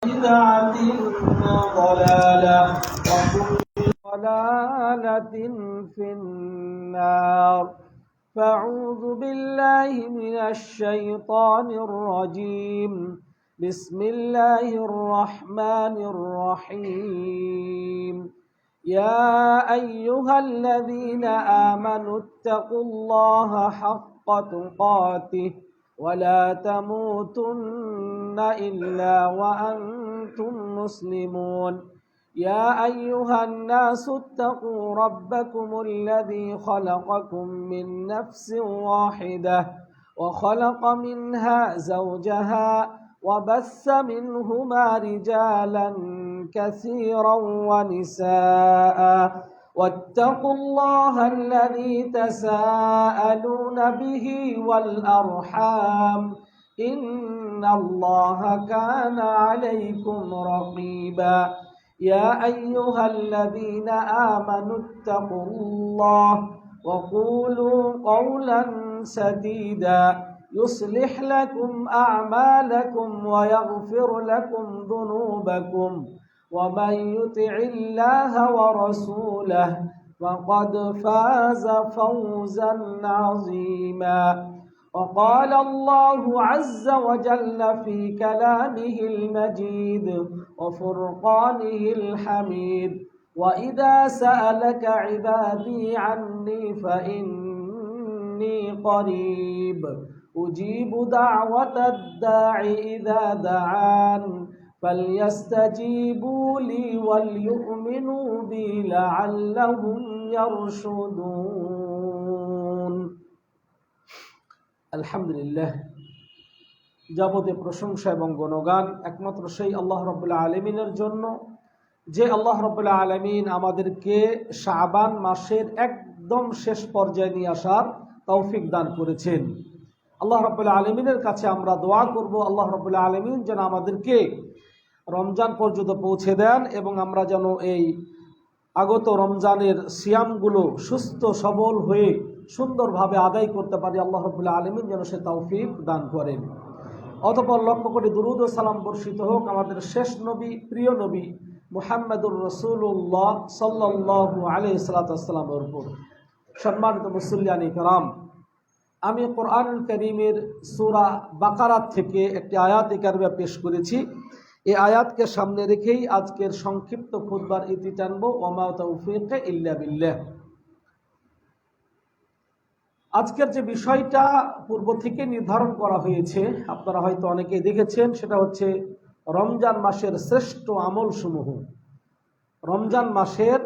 بدعة ضلالة وكل ضلالة في النار. فأعوذ بالله من الشيطان الرجيم. بسم الله الرحمن الرحيم. يا أيها الذين آمنوا اتقوا الله حق تقاته ولا تموتن إلا وأنتم مسلمون. يا أيها الناس اتقوا ربكم الذي خلقكم من نفس واحدة وخلق منها زوجها وبث منهما رجالا كثيرا ونساء واتقوا الله الذي تساءلون به والأرحام إن الله كان عليكم رقيبا. يا أيها الذين آمنوا اتقوا الله وقولوا قولا سديدا يصلح لكم أعمالكم ويغفر لكم ذنوبكم ومن يطع الله ورسوله فقد فاز فوزا عظيما. وقال الله عز وجل في كلامه المجيد وفرقانه الحميد: وإذا سألك عبادي عني فإني قريب أجيب دعوة الداع إذا دعان فليستجيبوا لي وليؤمنوا بي لعلهم يرشدون. আলহামদুলিল্লাহ, যাবতীয় প্রশংসা এবং গুণগান একমাত্র সেই আল্লাহ রাব্বুল আলামিনের জন্য, যে আল্লাহ রাব্বুল আলামিন আমাদেরকে শাবান মাসের একদম শেষ পর্যায়ে নিয়ে আসার তৌফিক দান করেছেন। আল্লাহ রাব্বুল আলামিনের কাছে আমরা দোয়া করব, আল্লাহ রাব্বুল আলামিন যেন আমাদেরকে রমজান পর্যন্ত পৌঁছে দেন এবং আমরা যেন এই আগত রমজানের সিয়ামগুলো সুস্থ সবল হয়ে সুন্দরভাবে আদায় করতে পারি। আল্লাহ রাব্বুল আলামিন যেন সে তৌফিক দান করেন। অতঃপর লক্ষ কোটি দুরূদ ও সালাম বর্ষিত হোক আমাদের শেষ নবী, প্রিয় নবী মুহাম্মদুর রাসূলুল্লাহ সাল্লাল্লাহু আলাইহি ওয়াসাল্লামের উপর। সম্মানিত মুসল্লিয়ানি কিরাম, আমি কোরআনুল কারীমের সূরা বাকারা থেকে একটি আয়াত কারিমা পেশ করেছি। এই আয়াতকে সামনে রেখেই আজকের সংক্ষিপ্ত খুতবার ইতি টানব। ওয়া মা তাওফীক ইল্লা বিল্লাহ। আজকের যে বিষয়টা পূর্ব থেকে নির্ধারণ করা হয়েছে, আপনারা হয়তো অনেকেই দেখেছেন, সেটা হচ্ছে রমজান মাসের শ্রেষ্ঠ আমল সমূহ। রমজান মাসের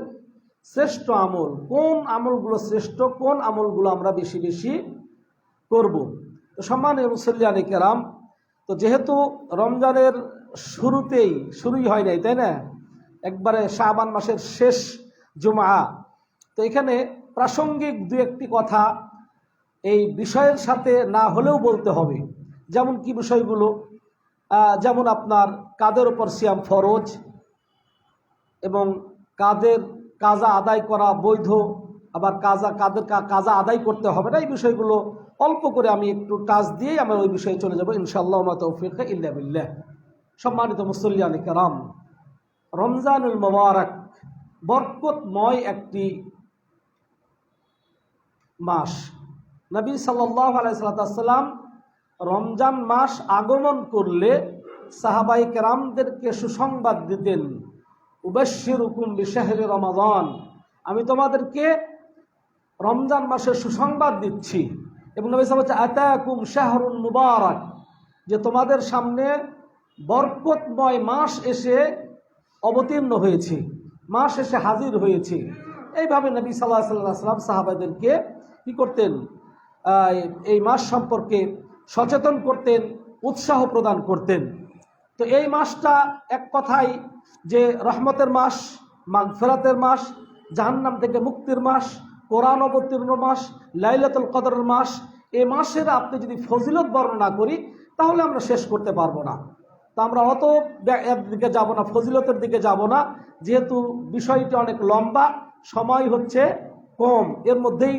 শ্রেষ্ঠ আমল কোন আমলগুলো শ্রেষ্ঠ, কোন আমলগুলো আমরা বেশি বেশি করব। তো সম্মানীয় মুসল্লিয়ানি কেরাম, তো যেহেতু রমজানের শুরুই হয় নাই, তাই না, একবারে শাবান মাসের শেষ জুমআ, তো এখানে প্রাসঙ্গিক দু একটি কথা এই বিষয়ের সাথে না হলেও বলতে হবে। যেমন কি বিষয়গুলো, যেমন আপনার কাদের উপর সিয়াম ফরজ এবং কাদের কাজা আদায় করা বৈধ, আবার কাদের কাজা আদায় করতে হবে না, এই বিষয়গুলো অল্প করে আমি একটু টাচ দিয়েই আমরা ওই বিষয়ে চলে যাব ইনশাআল্লাহ। ওয়া মা তাওফীক ইল্লা বিল্লাহ। সম্মানিত মুসল্লিয়ানি কিরাম, রমজানুল মুবারক বরকতময় একটি মাস। নবী সাল্লাল্লাহু আলাইহি ওয়াসাল্লাম রমজান মাস আগমন করলে সাহাবায়ে কেরামদেরকে সুসংবাদ দিতেন, উবাশশিরুকুম বিশাহরি রমাদান, আমি তোমাদেরকে রমজান মাসের সুসংবাদ দিচ্ছি। এবং নবী সাল্লাল্লাহু আলাইহি ওয়াসাল্লাম আতাকুম শাহরুন মুবারক, যে তোমাদের সামনে বরকতময় মাস এসে অবতীর্ণ হয়েছে, মাস এসে হাজির হয়েছে। এইভাবে নবী সাল্লাল্লাহু আলাইহি ওয়াসাল্লাম সাহাবাদেরকে কি করতেন, এই মাস সম্পর্কে সচেতন করতেন, উৎসাহ প্রদান করতেন। তো এই মাসটা এক কথায় যে রহমতের মাস, মাগফিরাতের মাস, জাহান্নাম থেকে মুক্তির মাস, কোরআন অবতীর্ণ মাস, লাইলাতুল কদরের মাস। এই মাসের আপনি যদি ফজিলত বর্ণনা করি তাহলে আমরা শেষ করতে পারবো না। তো আমরা অত এর দিকে যাব না, ফজিলতের দিকে যাব না, যেহেতু বিষয়টি অনেক লম্বা, সময় হচ্ছে কম, এর মধ্যেই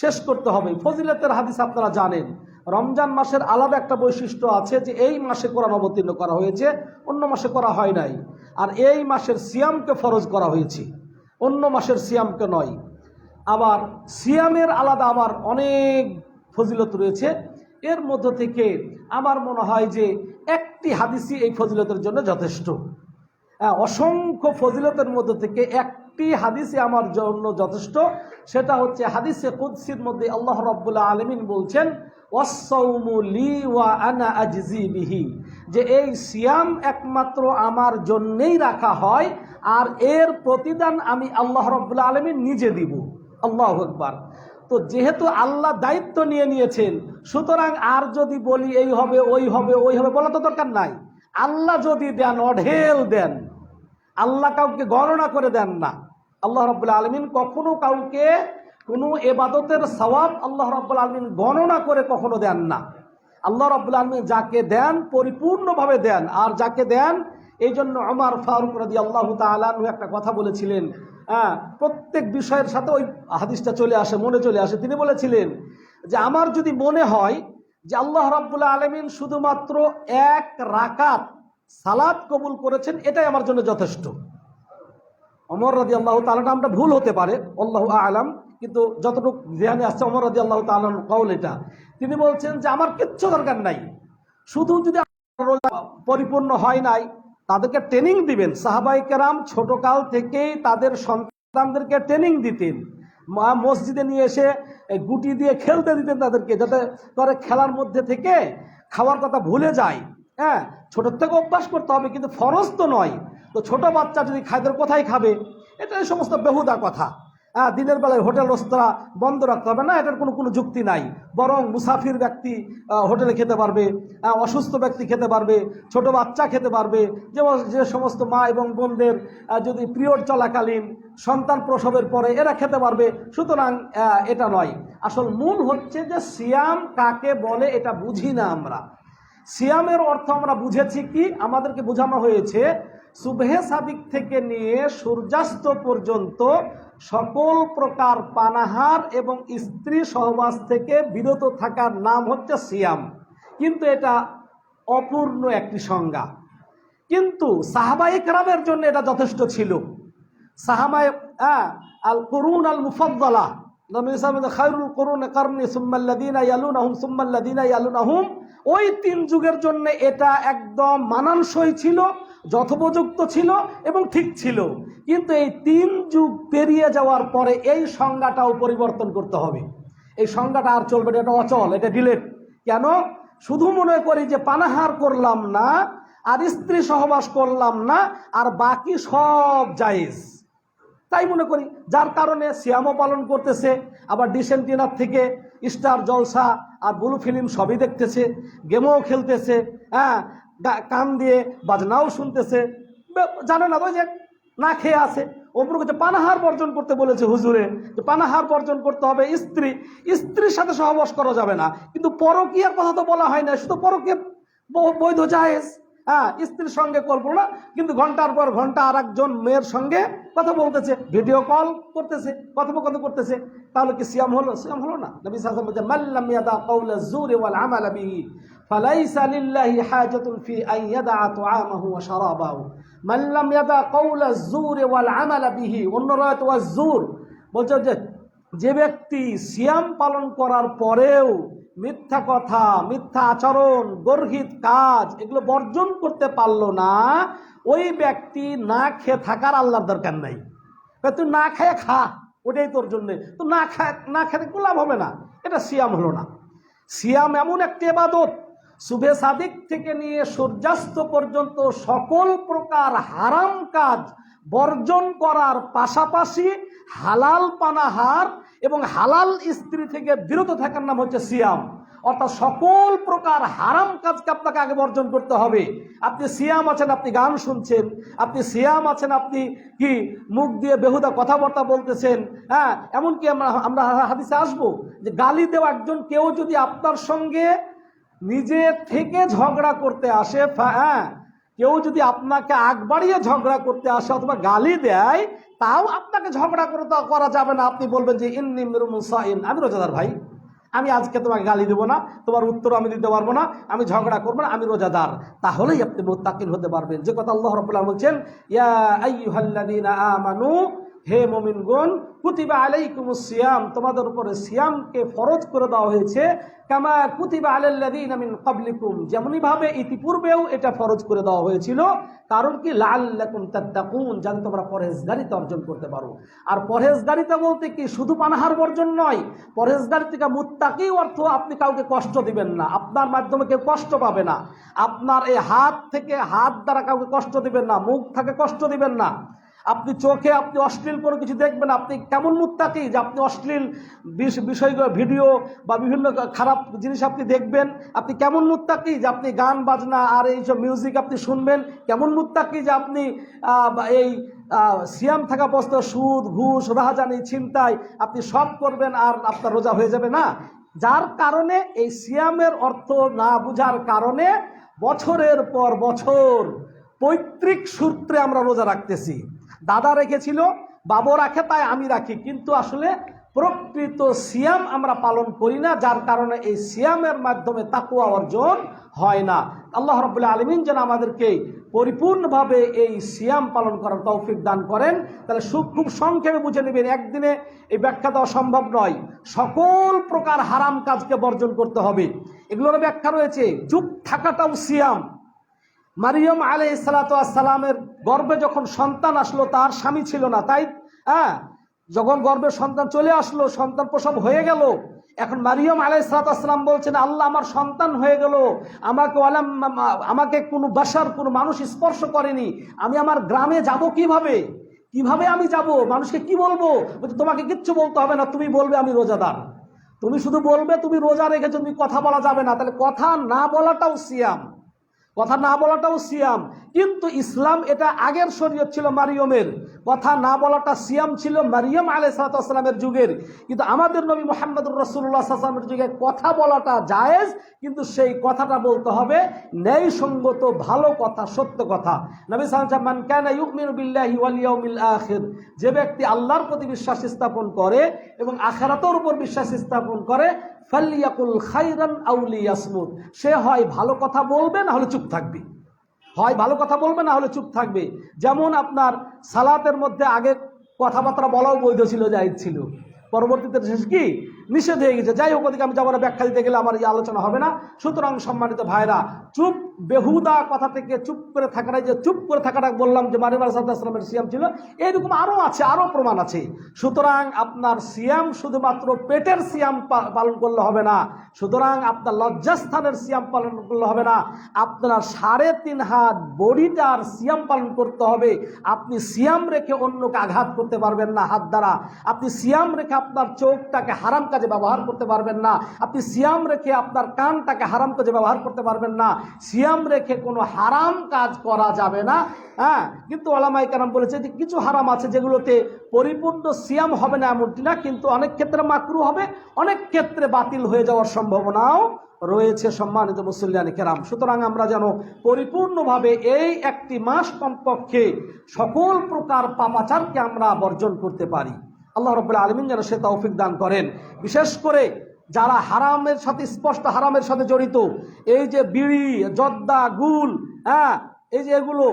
শেষ করতে হবে। ফজিলতের হাদিস আপনারা জানেন, রমজান মাসের আলাদা একটা বৈশিষ্ট্য আছে যে এই মাসে কোরআন অবতীর্ণ করা হয়েছে, অন্য মাসে করা হয় নাই। আর এই মাসের সিয়ামকে ফরজ করা হয়েছে, অন্য মাসের সিয়ামকে নয়। আবার সিয়ামের আলাদা আবার অনেক ফজিলত রয়েছে। এর মধ্য থেকে আমার মনে হয় যে একটি হাদিসই এই ফজিলতের জন্য যথেষ্ট। অসংখ্য ফজিলতের মধ্যে থেকে একটি হাদিসে আমার জন্য যথেষ্ট। সেটা হচ্ছে হাদিসে কুদসির মধ্যে আল্লাহ রাব্বুল আলামিন বলছেন, ওয়াস-সাওমু লি ওয়া আনা আজজি বিহি, যে এই সিয়াম একমাত্র আমার জন্যই রাখা হয় আর এর প্রতিদান আমি আল্লাহ রাব্বুল আলামিন নিজে দিব। আল্লাহু আকবার। তো যেহেতু আল্লাহ দায়িত্ব নিয়ে নিয়েছেন, সুতরাং আর যদি বলি এই হবে ওই হবে ওই হবে বলা তো দরকার নাই। আল্লাহ যদি দেন, অঢেল দেন। আল্লাহ কাউকে গণনা করে দেন না। আল্লাহ রাব্বুল আলামিন কখনো কাউকে কোনো ইবাদতের সওয়াব আল্লাহ রাব্বুল আলামিন গণনা করে কখনো দেন না। আল্লাহ রাব্বুল আলামিন যাকে দেন পরিপূর্ণভাবে দেন। আর যাকে দেন, এই জন্য ওমর ফারুক রাদিয়াল্লাহু তাআলা আনহু একটা কথা বলেছিলেন, প্রত্যেক বিষয়ের সাথে ওই হাদিসটা চলে আসে, মনে চলে আসে। তিনি বলেছিলেন যে আমার যদি মনে হয় যে আল্লাহ রাব্বুল আলামিন শুধুমাত্র এক রাকাত সালাত কবুল করেছেন, এটাই আমার জন্য যথেষ্ট। ওমর রাদিয়াল্লাহু তাআলা, আমরা ভুল হতে পারে, আল্লাহু আ'লাম, কিন্তু যতটুকু ধ্যানে আসছে ওমর রাদিয়াল্লাহু তাআলার কওল এটা। তিনি বলছেন যে আমার কিচ্ছু দরকার নাই, শুধু যদি পরিপূর্ণ হয় নাই, তাদেরকে ট্রেনিং দিবেন। সাহাবায়ে কেরাম ছোটকাল থেকেই তাদের সন্তানদেরকে ট্রেনিং দিতেন। মসজিদে নিয়ে এসে গুটি দিয়ে খেলতে দিতেন তাদেরকে, যাতে করে খেলার মধ্যে থেকে খাওয়ার কথা ভুলে যায়। ছোট থেকে অভ্যাস করতে হবে, কিন্তু ফরজ তো নয়। তো ছোট বাচ্চা যদি খাদ্যের কোথায় খাবে, এটা এই সমস্ত বেহুদা কথা। দিনের বেলায় হোটেল রেস্তোরাঁ বন্ধ রাখতে হবে না, এটার কোনো যুক্তি নাই। বরং মুসাফির ব্যক্তি হোটেলে খেতে পারবে, অসুস্থ ব্যক্তি খেতে পারবে, ছোট বাচ্চা খেতে পারবে। যে সমস্ত মা এবং বোনদের যদি পিরিয়ড চলাকালীন, সন্তান প্রসবের পরে এরা খেতে পারবে। সুতরাং এটা নয়। আসল মূল হচ্ছে যে সিয়াম কাকে বলে এটা বুঝি না আমরা। সিয়ামের অর্থ আমরা বুঝেছি কি, আমাদেরকে বোঝানো হয়েছে সুবহে সাদিক থেকে নিয়ে সূর্যাস্ত পর্যন্ত সকল প্রকার পানাহার এবং স্ত্রী সহবাস থেকে বিরত থাকার নাম হচ্ছে সিয়াম। কিন্তু এটা অপূর্ণ একটি সংজ্ঞা। কিন্তু সাহাবায়ে কেরামের জন্য এটা যথেষ্ট ছিল। সাহাবায়ে আল কুরুন আল মুফাদ্দালা, খায়রুল কুরুন কারনি সুম্মাল্লাযীনা ইয়ালুনাহুম সুম্মাল্লাযীনা ইয়ালুনাহুম, ওই তিন যুগের জন্য এটা একদম মানানসই ছিল, যথোপযুক্ত ছিল এবং ঠিক ছিল। কিন্তু এই তিন যুগ পেরিয়ে যাওয়ার পরে এই সংজ্ঞাটাও পরিবর্তন করতে হবে। এই সংজ্ঞাটা আর চলবে না, এটা অচল, এটা ডিলেট। কেন? শুধু মনে করি যে পানাহার করলাম না আর স্ত্রী সহবাস করলাম না আর বাকি সব জায়েজ, তাই মনে করি। যার কারণে সিয়ামও পালন করতেছে, আবার ডিশ এন্টিনার থেকে স্টার জলসা আর ব্লু ফিল্ম সবই দেখতেছে, গেমও খেলতেছে, কান দিয়ে বাজনাও শুনতেছে। জানে না তো যে না খেয়ে আছে। ওপর কাছে পানাহার বর্জন করতে বলেছে হুজুরে, যে পানাহার বর্জন করতে হবে। স্ত্রীর সাথে সহবাস করা যাবে না, কিন্তু পরকীয়ার কথা তো বলা হয় না। শুধু পরকীয়া বৈধ জায়েজ, স্ত্রীর সঙ্গে কল্পনা, কিন্তু ঘন্টার পর ঘন্টা আর একজন মেয়ের সঙ্গে কথা বলতেছে, ভিডিও কল করতেছে, কথোপকথন করতেছে। তাহলে কি সিয়াম হলো? সিয়াম হলো না। নবী সাল্লাল্লাহু আলাইহি ওয়াসাল্লাম বলেন, মাল্লাম ইয়াদা কাওলা যুরি ওয়াল আমালা বিহি ফালাইসা লিল্লাহি হাজাতুন ফি আন ইয়াদা তুআমাহু ওয়া শারাবাহু। মাল্লাম ইয়াদা কাওলা যুরি ওয়াল আমালা বিহি, অন্য রায়াত ওয়াজ যুর বলছে যে ব্যক্তি সিয়াম পালন করার পরেও মিথ্যা কথা, মিথ্যা আচরণ, গর্হিত কাজ এগুলো বর্জন করতে পারলো না, ওই ব্যক্তি না খেয়ে থাকার আল্লাহর দরকার নাই। তুই না খেয়ে খা, ওটাই তোর জন্য। তো না খেতে কোনো লাভ হবে না, এটা সিয়াম হলো না। সিয়াম এমন একটি ইবাদত, শুভে সাদিক থেকে নিয়ে সূর্যাস্ত পর্যন্ত সকল প্রকার হারাম কাজ বর্জন করার পাশাপাশি হালাল পানাহার এবং হালাল স্ত্রী থেকে বিরত থাকার নাম হচ্ছে সিয়াম। অর্থাৎ সকল প্রকার হারাম কাজকে আপনাকে আগে বর্জন করতে হবে। আপনি সিয়াম আছেন, আপনি গান শুনছেন, আপনি সিয়াম আছেন, আপনি কি মুখ দিয়ে বেহুদা কথাবার্তা বলতেছেন। এমনকি আমরা হাদিসে আসবো যে গালি দেওয়া একজন কেউ যদি আপনার সঙ্গে নিজে থেকে ঝগড়া করতে আসে, কেউ যদি আপনাকে আগ বাড়িয়ে ঝগড়া করতে আসে অথবা গালি দেয়, তাও আপনাকে ঝগড়া করা যাবে না। আপনি বলবেন যে ইন্নী মিরুন সাইম, আমি রোজাদার ভাই, আমি আজকে তোমাকে গালি দেবো না, তোমার উত্তর আমি দিতে পারবো না, আমি ঝগড়া করবো না, আমি রোজাদার, তাহলেই আপনি মুত্তাকিন হতে পারবেন। যে কথা আল্লাহ রাব্বুল আলামিন বলছেন, ইয়া আইয়ুহাল্লাযীনা আমানু, হে মুমিনগণ, কুতিবা আলাইকুমুস সিয়াম, তোমাদের উপরে সিয়ামকে ফরজ করে দেওয়া হয়েছে, কামা কুতিবা আলাল্লাযীনা মিন ক্বাবলিকুম, যেমনি ভাবে ইতিপূর্বেও এটা ফরজ করে দেওয়া হয়েছিল। কারণ কি, লাআল্লাকুম তাত্তাকুন, যাতে তোমরা পরহেজগারিতা অর্জন করতে পারো। আর পরহেজগারিতা বলতে কি শুধু পানাহার বর্জন নয়, পরহেজগারিতা মুত্তাকি অর্থ আপনি কাউকে কষ্ট দিবেন না, আপনার মাধ্যমে কেউ কষ্ট পাবে না, আপনার এই হাত থেকে হাত দ্বারা কাউকে কষ্ট দিবেন না, মুখ থেকে কষ্ট দিবেন না, আপনি চোখে আপনি অশ্লীল কোনো কিছু দেখবেন। আপনি কেমন মুত্তাকি যে আপনি অশ্লীল বিষয়গুলো, ভিডিও বা বিভিন্ন খারাপ জিনিস আপনি দেখবেন? আপনি কেমন মুত্তাকি যে আপনি গান বাজনা আর এইসব মিউজিক আপনি শুনবেন? কেমন মুত্তাকি যে আপনি এই সিয়াম থাকা অবস্থায় সুদ, ঘুষ, রাহাজানি, ছিনতাই আপনি সব করবেন আর আপনার রোজা হয়ে যাবে না? যার কারণে এই সিয়ামের অর্থ না বুঝার কারণে বছরের পর বছর পৈতৃক সূত্রে আমরা রোজা রাখতেছি। দাদা রেখেছিল, বাবু রাখে, তাই আমি রাখি, কিন্তু আসলে প্রকৃত সিয়াম আমরা পালন করি না, যার কারণে এই সিয়ামের মাধ্যমে তাকওয়া অর্জন হয় না। আল্লাহ রাব্বুল আলামিন যেন আমাদেরকে পরিপূর্ণভাবে এই সিয়াম পালন করার তৌফিক দান করেন। তাহলে খুব সংক্ষেপে বুঝে নেবেন, একদিনে এই ব্যাখ্যা দেওয়া সম্ভব নয়। সকল প্রকার হারাম কাজকে বর্জন করতে হবে, এগুলোর ব্যাখ্যা রয়েছে। চুপ থাকাটাও সিয়াম। মারিয়াম আলাইহিস সালাতু ওয়াস সালামের গর্ভে যখন সন্তান আসলো, তার স্বামী ছিল না, তাই যখন গর্ভে সন্তান চলে আসলো, সন্তান প্রসব হয়ে গেল, এখন মারিয়াম আলাইহিস সালাতু ওয়াস সালাম বলছেন, আল্লাহ আমার সন্তান হয়ে গেল, আমাকে কোনো বাশার, কোনো মানুষ স্পর্শ করেনি, আমি আমার গ্রামে যাব কিভাবে? কিভাবে আমি যাব? মানুষকে কি বলবো? তোমাকে কিচ্ছু বলতে হবে না, তুমি বলবে আমি রোজাদার, তুমি শুধু বলবে তুমি রোজা রেখেছো, তুমি কথা বলা যাবে না। তাহলে কথা না বলাটাও সিয়াম, কথা না বলাটাও সিয়াম। কিন্তু ইসলাম, এটা আগের শরীয়ত ছিল মারিয়মের, কথা না বলাটা সিয়াম ছিল মারিয়ম আলাইহিস সালাতু ওয়াস সালামের যুগের। কিন্তু আমাদের নবী মুহাম্মদুর রাসূলুল্লাহ সাল্লাল্লাহু আলাইহি ওয়াসাল্লামের যুগে কথা বলাটা জায়েজ, কিন্তু সেই কথাটা বলতে হবে ন্যায়সঙ্গত, ভালো কথা, সত্য কথা। নবী সাল্লাল্লাহু আলাইহি ওয়াসাল্লাম, মান কানা ইউমিনু বিল্লাহি ওয়াল ইয়াউমিল আখির, যে ব্যক্তি আল্লাহর প্রতি বিশ্বাস স্থাপন করে এবং আখিরাতের উপর বিশ্বাস স্থাপন করে, ফালিয়াকুল খাইরান আও লিয়াসমুত, সে হয় ভালো কথা বলবে, না হলে চুপ থাকবে। হয় ভালো কথা বলবে, না হলে চুপ থাকবে। যেমন আপনার সালাতের মধ্যে আগে কথাবার্তা বলাও বৈধ ছিল, জায়েজ ছিল, পরবর্তীতে শেষ কি নিষেধ হয়ে গেছে। যাই হোক, ওদিকে আমি যাবো না, ব্যাখ্যা দিতে গেলে আমার এই আলোচনা হবে না। সুতরাং সম্মানিত ভাইরা, চুপ, বেহুদা কথা থেকে চুপ করে থাকাটাই, যে চুপ করে থাকাটা বললাম যে মারিয়াম আলাইহিস সালামের সিয়াম ছিল, এইরকম আরও আছে, আরও প্রমাণ আছে। সুতরাং আপনার সিয়াম শুধুমাত্র পেটের সিয়াম পালন করলে হবে না, সুতরাং আপনার লজ্জাস্থানের সিয়াম পালন করলে হবে না, আপনার 3.5 হাত বডিটার সিয়াম পালন করতে হবে। আপনি সিয়াম রেখে অন্যকে আঘাত করতে পারবেন না হাত দ্বারা, আপনি সিয়াম রেখে আপনার চোখটাকে হারাম কাজে ব্যবহার করতে পারবেন না, আপনি সিয়াম রেখে আপনার কানটাকে হারাম কাজে ব্যবহার করতে পারবেন না, সিয়াম রেখে কোনো হারাম কাজ করা যাবে না। কিন্তু ওলামায়ে কেরাম বলেছে যে কিছু হারাম আছে যেগুলোতে পরিপূর্ণ সিয়াম হবে না এমনটি না, কিন্তু অনেক ক্ষেত্রে মাকরু হবে, অনেক ক্ষেত্রে বাতিল হয়ে যাওয়ার সম্ভাবনাও রয়েছে। সম্মানিত মুসল্লিয়ানে কেরাম, সুতরাং আমরা যেন পরিপূর্ণভাবে এই একটি মাস কমপক্ষে সকল প্রকার পাপাচারকে আমরা বর্জন করতে পারি। আল্লাহ রাব্বুল আলামিন যেন সে তৌফিক দান করেন। বিশেষ করে যারা হারামের সাথে, স্পষ্ট হারামের সাথে জড়িত, এই যে বিড়ি, জর্দা, গুল, এই যে এগুলো,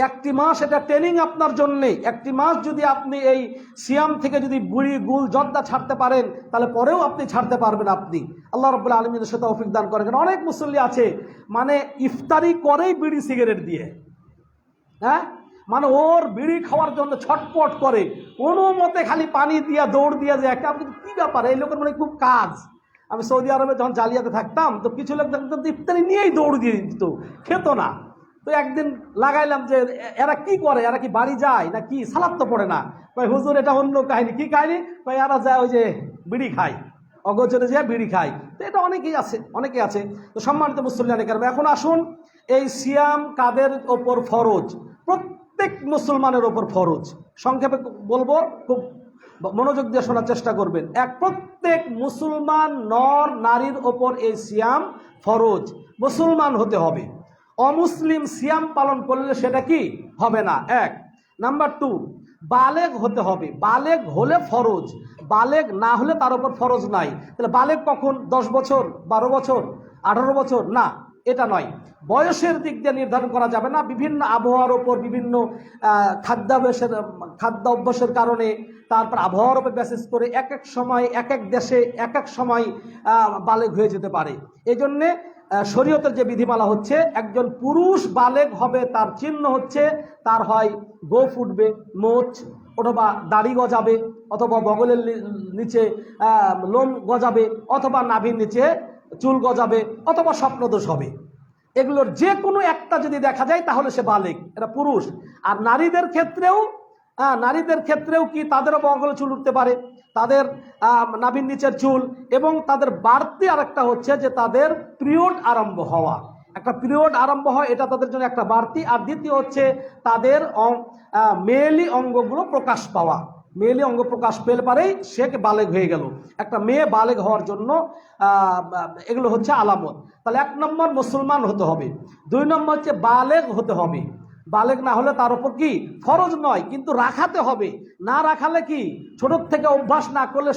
একটি মাস এটা ট্রেনিং আপনার জন্যে। একটি মাস যদি আপনি এই সিয়াম থেকে যদি বিড়ি, গুল, জর্দা ছাড়তে পারেন, তাহলে পরেও আপনি ছাড়তে পারবেন। আপনি আল্লাহ রাব্বুল আলামিন সে তৌফিক দান করেন। অনেক মুসল্লি আছে মানে ইফতারি করেই বিড়ি সিগারেট দিয়ে, মানে ওর বিড়ি খাওয়ার জন্য ছটপট করে, কোনো মতে খালি পানি দিয়া দৌড় দিয়া যায়। একটা আপনি কী ব্যাপার, এই লোকের মানে খুব কাজ। আমি সৌদি আরবে যখন জালিয়াতে থাকতাম, তো কিছু লোক দেখতাম ইফতারি নিয়েই দৌড় দিয়ে দিত, খেত না। তো একদিন লাগাইলাম যে এরা কি করে, এরা কি বাড়ি যায় না কি, সালাত তো পড়ে না। ভাই হুজুর, এটা অন্য কাহিনী। কি কাহিনী? ভাই এরা যায় ওই যে বিড়ি খায়, অগোচরে যায় বিড়ি খায়। তো এটা অনেকেই আছে। তো সম্মানিত মুসল্লিয়ানে কেরাম, এখন আসুন, এই সিয়াম কাদের ওপর ফরজ? প্রত্যেক মুসলমানের ওপর ফরজ। সংক্ষেপে বলবো, খুব মনোযোগ দিয়ে শোনার চেষ্টা করবেন। প্রত্যেক মুসলমান নর নারীর ওপর এই সিয়াম ফরজ, মুসলমান হতে হবে। অমুসলিম সিয়াম পালন করলে সেটা কি হবে না। 1 নাম্বার 2, বালেগ হতে হবে, বালেগ হলে ফরজ, বালেগ না হলে তার উপর ফরজ নাই। তাহলে বালেগ কখন? 10 বছর, 12 বছর, 18 বছর? না, এটা নয়। বয়সের দিক দিয়ে নির্ধারণ করা যাবে না। বিভিন্ন আবহাওয়ার ওপর, বিভিন্ন খাদ্য অভ্যাসের কারণে, তারপর আবহাওয়ার উপর বেসিস করে এক এক সময় এক এক দেশে এক এক সময় বালেগ হয়ে যেতে পারে। এই জন্যে শরীয়তের যে বিধিমালা হচ্ছে, একজন পুরুষ বালেগ হবে তার চিহ্ন হচ্ছে তার হয় গোঁফ উঠবে, মোচ, অথবা দাড়ি গজাবে, অথবা বগলের নিচে লোম গজাবে, অথবা নাভির নিচে চুল গজাবে, অথবা স্বপ্নদোষ হবে। এগুলোর যে কোনো একটা যদি দেখা যায় তাহলে সে বালেগ, এটা পুরুষ। আর নারীদের ক্ষেত্রেও কি তাদেরও বগলে চুল উঠতে পারে, তাদের নাভির নিচের চুল, এবং তাদের বাড়তি আরেকটা হচ্ছে যে তাদের পিরিয়ড আরম্ভ হওয়া। একটা পিরিয়ড আরম্ভ হয়, এটা তাদের জন্য একটা বাড়তি। আর দ্বিতীয় হচ্ছে তাদের মেয়েলি অঙ্গগুলো প্রকাশ পাওয়া। মেয়েলি অঙ্গ প্রকাশ পেলে পারেই সে বালেগ হয়ে গেল। একটা মেয়ে বালেগ হওয়ার জন্য এগুলো হচ্ছে আলামত। তাহলে 1 নম্বর মুসলমান হতে হবে, 2 নম্বর হচ্ছে বালেগ হতে হবে। বালেগ না হলে তার উপর কি ফরজ নয়, কিন্তু রাখাতে হবে। না রাখালে কি, ছোট থেকে অভ্যাস না করলে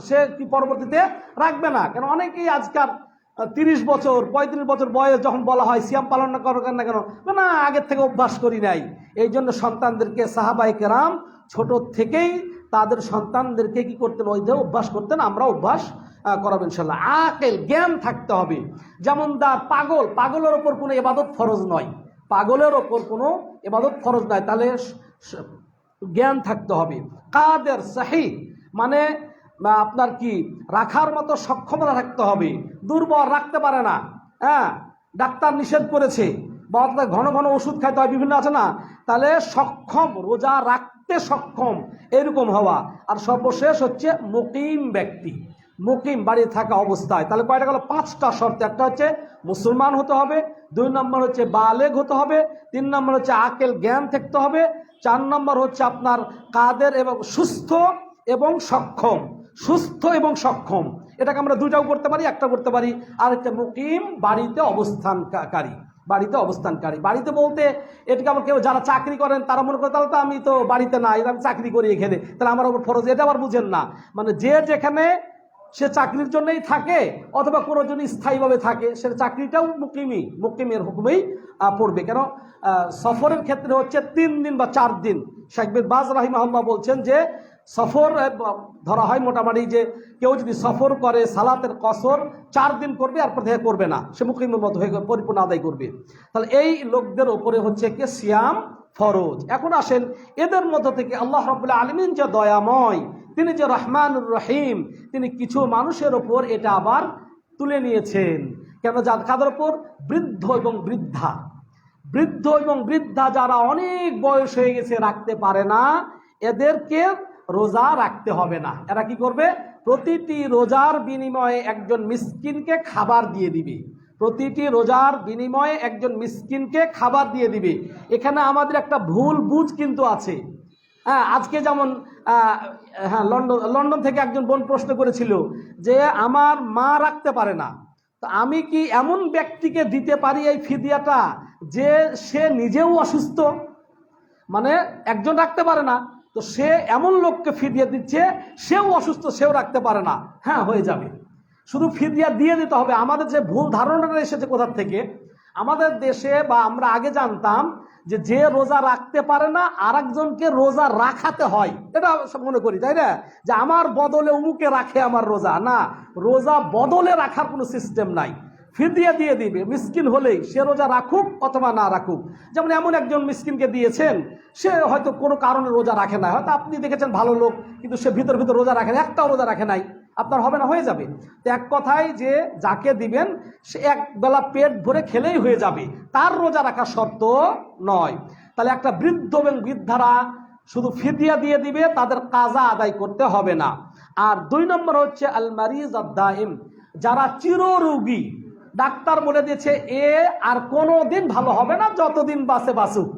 সে কি পরবর্তীতে রাখবে না। কেন অনেকেই আজকাল 30 বছর 35 বছর বয়স যখন বলা হয় সিয়াম পালন না করো না কেন, না আগের থেকে অভ্যাস করি নাই। এই জন্য সন্তানদেরকে সাহাবায়ে কেরাম ছোট থেকেই তাদের সন্তানদেরকে কি করতেন, ওই যে অভ্যাস করতেন। আমরা অভ্যাস করাবেন ইনশাআল্লাহ। আকেল, জ্ঞান থাকতে হবে। যেমন পাগলের ওপর কোনো ইবাদত ফরজ নয়, পাগলের ওপর কোনো ইবাদত ফরজ নয়, তাহলে জ্ঞান থাকতে হবে। কাদের, সাহি, মানে আপনার কি রাখার মতো সক্ষমতা থাকতে হবে। দুর্বল রাখতে পারে না, ডাক্তার নিষেধ করেছে, বা ঘন ঘন ওষুধ খাইতে হয়, বিভিন্ন আছে না, তাহলে সক্ষম, রোজা রাখতে সক্ষম এরকম হওয়া। আর সর্বশেষ হচ্ছে মুকিম ব্যক্তি, মুকিম, বাড়ি থাকা অবস্থায়। তাহলে কয়টা গেল? 5টা শর্ত। একটা হচ্ছে মুসলমান হতে হবে, 2 নম্বর হচ্ছে বালেগ হতে হবে, 3 নম্বর হচ্ছে আকেল, জ্ঞান থাকতে হবে, 4 নম্বর হচ্ছে আপনার কাদের এবং সুস্থ এবং সক্ষম। সুস্থ এবং সক্ষম, এটাকে আমরা 2টাও করতে পারি, একটা করতে পারি। আর একটা মুকিম, বাড়িতে অবস্থানকারী। বাড়িতে বলতে এটাকে আবার কেউ যারা চাকরি করেন তারা মনে করে তাহলে তো আমি তো বাড়িতে নাই, আমি চাকরি করি এখানে, তাহলে আমার ওপর ফরজ, এটা আবার বুঝেন না। মানে যে যেখানে সে চাকরির জন্যই থাকে, অথবা কোনো জন স্থায়ীভাবে থাকে, সে চাকরিটাও মুকিমের হুকুমেই পড়বে। কেন সফরের ক্ষেত্রে হচ্ছে 3 দিন বা 4 দিন। শেখ বিন বাজ রাহিমাহুল্লাহ বলছেন যে সফর ধরা হয় মোটামুটি, যে কেউ যদি সফর করে সালাতের কসর 4 দিন করবে, আর থেকে করবে না, সে মুকিমের মতো হয়ে পরিপূর্ণ আদায় করবে। তাহলে এই লোকদের ওপরে হচ্ছে কি সিয়াম ফরজ। এখন আসেন, এদের মধ্য থেকে আল্লাহ রাব্বুল আলামিন যে দয়াময়, তিনি যে রহমানুর রহিম, তিনি কিছু মানুষের ওপর এটা আবার তুলে নিয়েছেন। কেন? কাদের ওপর? বৃদ্ধ এবং বৃদ্ধা যারা অনেক বয়স হয়ে গেছে, রাখতে পারে না, এদেরকে রোজা রাখতে হবে না। এরা কি করবে? প্রতিটি রোজার বিনিময়ে একজন মিসকিনকে খাবার দিয়ে দিবে। প্রতিটি রোজার বিনিময়ে একজন মিসকিনকে খাবার দিয়ে দিবে। এখানে আমাদের একটা ভুল বুঝ কিন্তু আছে। আজকে যেমন লন্ডন থেকে একজন বোন প্রশ্ন করেছিল যে আমার মা রাখতে পারে না, তো আমি কি এমন ব্যক্তিকে দিতে পারি এই ফিদিয়াটা যে সে নিজেও অসুস্থ, মানে একজন রাখতে পারে না, তো সে এমন লোককে ফিদিয়া দিচ্ছে, সেও অসুস্থ, সেও রাখতে পারে না। হ্যাঁ, হয়ে যাবে, শুধু ফিদিয়া দিয়ে দিতে হবে। আমাদের যে ভুল ধারণাটা এসেছে কোথা থেকে, আমাদের দেশে বা আমরা আগে জানতাম যে রোজা রাখতে পারে না আরেকজনকে রোজা রাখাতে হয়, এটা মনে করি, তাই না? যে আমার বদলে অমুকে রাখে আমার রোজা। না, রোজা বদলে রাখার কোনো সিস্টেম নাই। ফিদিয়া দিয়ে দিবে, মিসকিন হলেই সে রোজা রাখুক অথবা না রাখুক। যেমন এমন একজন মিসকিনকে দিয়েছেন, সে হয়তো কোনো কারণে রোজা রাখে না, হয়তো আপনি দেখেছেন ভালো লোক, কিন্তু সে ভিতর রোজা রাখে না, একটাও রোজা রাখে নাই, আপনার হবে না, হয়ে যাবে। তো এক কথায় যে যাকে দিবেন সে এক বেলা পেট ভরে খেলেই হয়ে যাবে, তার রোজা রাখা শর্ত নয়। তাহলে একটা বৃদ্ধ এবং বৃদ্ধারা শুধু ফিদিয়া দিয়ে দিবে, তাদের কাজা আদায় করতে হবে না। আর 2 নম্বর হচ্ছে আল মারিজ আদ-দাইম, যারা চিররোগী, ডাক্তার বলে দিয়েছে এ আর কোনো দিন ভালো হবে না, যতদিন বাঁচে বাঁচুক,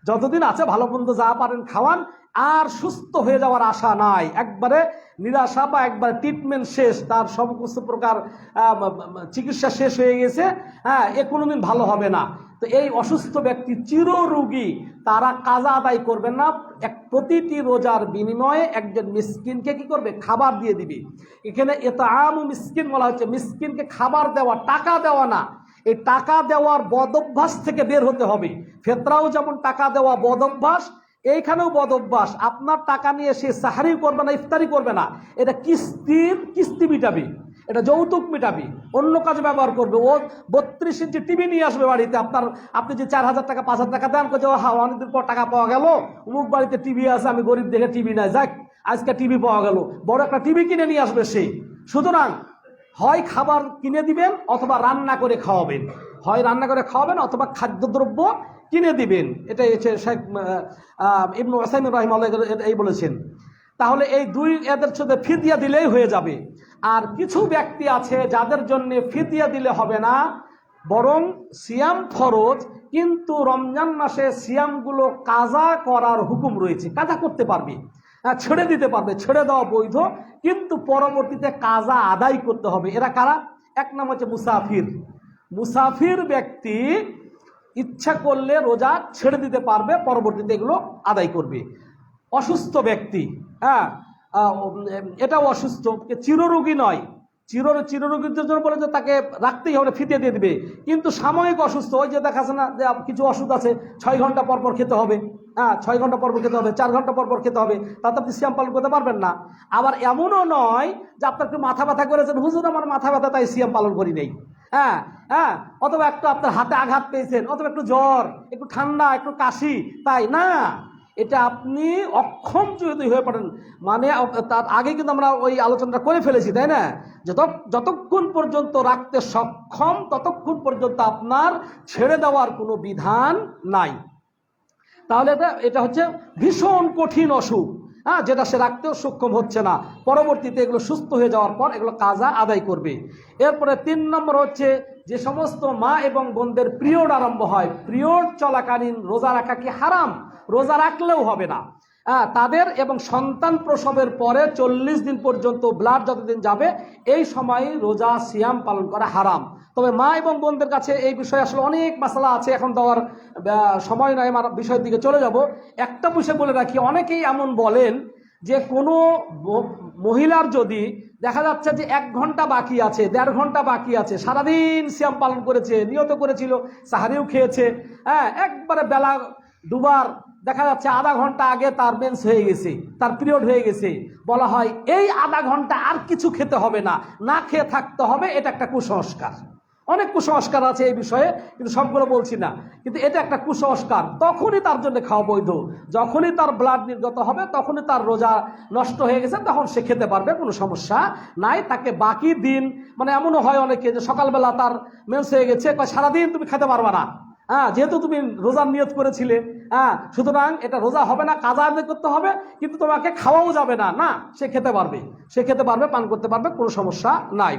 যতদিন আছে ভালো মন্দ যা পারেন খাওয়ান, আর সুস্থ হয়ে যাওয়ার আশা নাই, একবারে নিরাশা বা একবারে ট্রিটমেন্ট শেষ, তার সমস্ত প্রকার চিকিৎসা শেষ হয়ে গেছে, হ্যাঁ, এ কোনোদিন ভালো হবে না। তো এই অসুস্থ ব্যক্তি, চিররোগী, তারা কাজা আদায় করবেন না। প্রতিটি রোজার বিনিময়ে একজন মিসকিনকে কি করবে? খাবার দিয়ে দিবে। এখানে ইতআমু মিসকিন বলা হচ্ছে, মিসকিনকে খাবার দেওয়া, টাকা দেওয়া না। এই টাকা দেওয়ার বদ অভ্যাস থেকে বের হতে হবে। ফেতরাও যেমন টাকা দেওয়া বদ অভ্যাস, এইখানেও বদ অভ্যাস। আপনার টাকা নিয়ে সে সাহারি করবে না, ইফতারি করবে না, এটা কিস্তি মিটাবে, এটা যৌতুক মিটাবে, অন্য কাজে ব্যবহার করবে। ও 32 ইঞ্চি টিভি নিয়ে আসবে বাড়িতে, আপনি যে 4000 টাকা 5000 টাকা দেন, করছে হ্যাঁ অনেকদিন পর টাকা পাওয়া গেল, অমুক বাড়িতে টিভি আছে, আমি গরিব দেখে টিভি নাই, যাক আজকে টিভি পাওয়া গেল, বড় একটা টিভি কিনে নিয়ে আসবে সে। সুতরাং হয় খাবার কিনে দিবেন অথবা রান্না করে খাওয়াবেন, হয় রান্না করে খাওয়াবেন অথবা খাদ্যদ্রব্য কিনে দিবেন। এটাই হচ্ছে শেখ ইবনে উসাইমিন রাহিমাহুল্লাহ এই বলেছেন। তাহলে এই দুই এদের সাথে ফিদিয়া দিলেই হয়ে যাবে। আর কিছু ব্যক্তি আছে যাদের জন্য ফিদিয়া দিলে হবে না, বরং সিয়াম ফরজ, কিন্তু রমজান মাসে সিয়ামগুলো কাজা করার হুকুম রয়েছে, কাজা করতে পারবে, ছেড়ে দিতে পারবে, ছেড়ে দেওয়া বৈধ, কিন্তু পরবর্তীতে কাজা আদায় করতে হবে। এরা কারা? এক নাম হচ্ছে মুসাফির। মুসাফির ব্যক্তি ইচ্ছা করলে রোজা ছেড়ে দিতে পারবে, পরবর্তীতে এগুলো আদায় করবে। অসুস্থ ব্যক্তি, হ্যাঁ, এটাও অসুস্থ, চিররোগী নয়, চিররোগীদের জন্য বলে যে তাকে রাখতেই হবে, ফিতে দিয়ে দিবে, কিন্তু সাময়িক অসুস্থ, ওই যে দেখাচ্ছে না যে কিছু ওষুধ আছে 6 ঘন্টা পর পর খেতে হবে, হ্যাঁ 6 ঘন্টা পর পর খেতে হবে, 4 ঘন্টা পর পর খেতে হবে, তাতে আপনি সিয়াম পালন করতে পারবেন না। আবার এমনও নয় যে আপনার একটু মাথা ব্যথা করেছেন, হুজুর আমার মাথা ব্যথা তাই সিয়াম পালন করি নেই, হ্যাঁ হ্যাঁ, অথবা একটু আপনার হাতে আঘাত পেয়েছেন, অথবা একটু জ্বর, একটু ঠান্ডা, একটু কাশি, তাই না, এটা আপনি অক্ষম যদি হয়ে পড়েন, মানে তার আগে কিন্তু আমরা ওই আলোচনাটা করে ফেলেছি, তাই না, যতক্ষণ পর্যন্ত রাখতে সক্ষম ততক্ষণ পর্যন্ত আপনার ছেড়ে দেওয়ার কোনো বিধান নাই। তাহলে এটা হচ্ছে ভীষণ কঠিন অসুখ, হ্যাঁ, যেটা সে রাখতেও সক্ষম হচ্ছে না, পরবর্তীতে এগুলো সুস্থ হয়ে যাওয়ার পর এগুলো কাজা আদায় করবে। এরপরে 3 নম্বর হচ্ছে, যে সমস্ত মা এবং বোনদের পিরিয়ড আরম্ভ হয়, পিরিয়ড চলাকালীন রোজা রাখা কি হারাম? রোজা রাখলেও হবে না, তাদের এবং সন্তান প্রসবের পরে 40 দিন পর্যন্ত ব্লাড যতদিন যাবে এই সময় রোজা সিয়াম পালন করা হারাম। তবে মা এবং বোনদের কাছে এই বিষয়ে আসলে অনেক মাসলা আছে, এখন দেওয়ার সময় নয়, আমার বিষয়ের দিকে চলে যাব। একটা বিষয় বলে রাখি, অনেকেই এমন বলেন যে কোনো মহিলার যদি দেখা যাচ্ছে যে 1 ঘন্টা বাকি আছে, 1.5 ঘন্টা বাকি আছে, সারাদিন সিয়াম পালন করেছে, নিয়ত করেছিল, সাহারিও খেয়েছে, হ্যাঁ, একবারে বেলা দুবার দেখা যাচ্ছে আধা ঘন্টা আগে তার মেন্স হয়ে গেছে, তার পিরিয়ড হয়ে গেছে, বলা হয় এই আধা ঘন্টা আর কিছু খেতে হবে না, না খেয়ে থাকতে হবে, এটা একটা কুসংস্কার। অনেক কুসংস্কার আছে এই বিষয়ে, কিন্তু সবগুলো বলছি না, কিন্তু এটা একটা কুসংস্কার। তখনই তার জন্য খাওয়া বৈধ, যখনই তার ব্লাড নির্গত হবে, তখনই তার রোজা নষ্ট হয়ে গেছে, তখন সে খেতে পারবে, কোনো সমস্যা নাই। তাকে বাকি দিন, মানে এমনও হয় অনেকে যে সকালবেলা তার মেন্স হয়ে গেছে, সারাদিন তুমি খেতে পারবা না, হ্যাঁ, যেহেতু তুমি রোজার নিয়ত করেছিলে, হ্যাঁ, সুতরাং এটা রোজা হবে না, কাজা আদায় করতে হবে, কিন্তু তোমাকে খাওয়াও যাবে না, না, সে খেতে পারবে, পান করতে পারবে, কোনো সমস্যা নাই।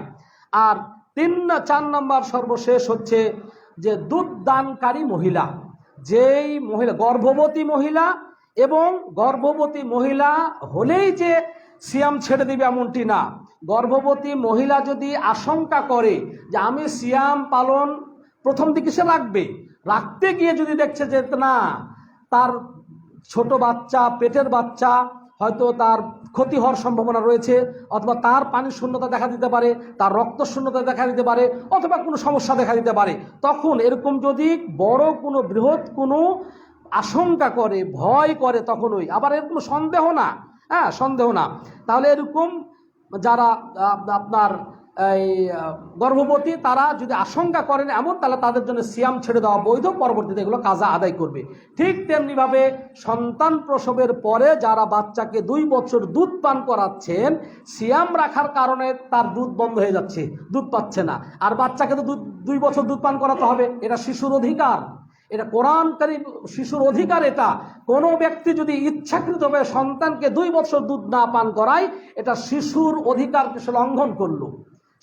আর 4 নম্বর সর্বশেষ হচ্ছে যে দুধ দানকারী মহিলা, যেই মহিলা গর্ভবতী মহিলা, এবং গর্ভবতী মহিলা হলেই যে সিয়াম ছেড়ে দিবে এমনটি না। গর্ভবতী মহিলা যদি আশঙ্কা করে যে আমি সিয়াম পালন প্রথম দিকে সে রাখতে গিয়ে যদি দেখছে যে না, তার ছোট বাচ্চা, পেটের বাচ্চা, হয়তো তার ক্ষতি হওয়ার সম্ভাবনা রয়েছে, অথবা তার পানির শূন্যতা দেখা দিতে পারে, তার রক্ত শূন্যতা দেখা দিতে পারে, অথবা কোনো সমস্যা দেখা দিতে পারে, তখন এরকম যদি বড় কোনো বৃহৎ কোনো আশঙ্কা করে, ভয় করে, তখনই আবার এরকম সন্দেহ না, হ্যাঁ, সন্দেহ না, তাহলে এরকম যারা আপনার এই গর্ভবতী, তারা যদি আশঙ্কা করেন এমন, তাহলে তাদের জন্য সিয়াম ছেড়ে দেওয়া বৈধ, পরবর্তীতে এগুলো কাজা আদায় করবে। ঠিক তেমনিভাবে সন্তান প্রসবের পরে যারা বাচ্চাকে 2 বছর দুধ পান করাচ্ছেন, সিয়াম রাখার কারণে তার দুধ বন্ধ হয়ে যাচ্ছে, দুধ পাচ্ছে না, আর বাচ্চাকে তো 2 বছর দুধ পান করাতে হবে, এটা শিশুর অধিকার, এটা কোরআনকারী শিশুর অধিকার। এটা কোনো ব্যক্তি যদি ইচ্ছাকৃতভাবে সন্তানকে 2 বছর দুধ না পান করায়, এটা শিশুর অধিকারকে সে লঙ্ঘন করলো,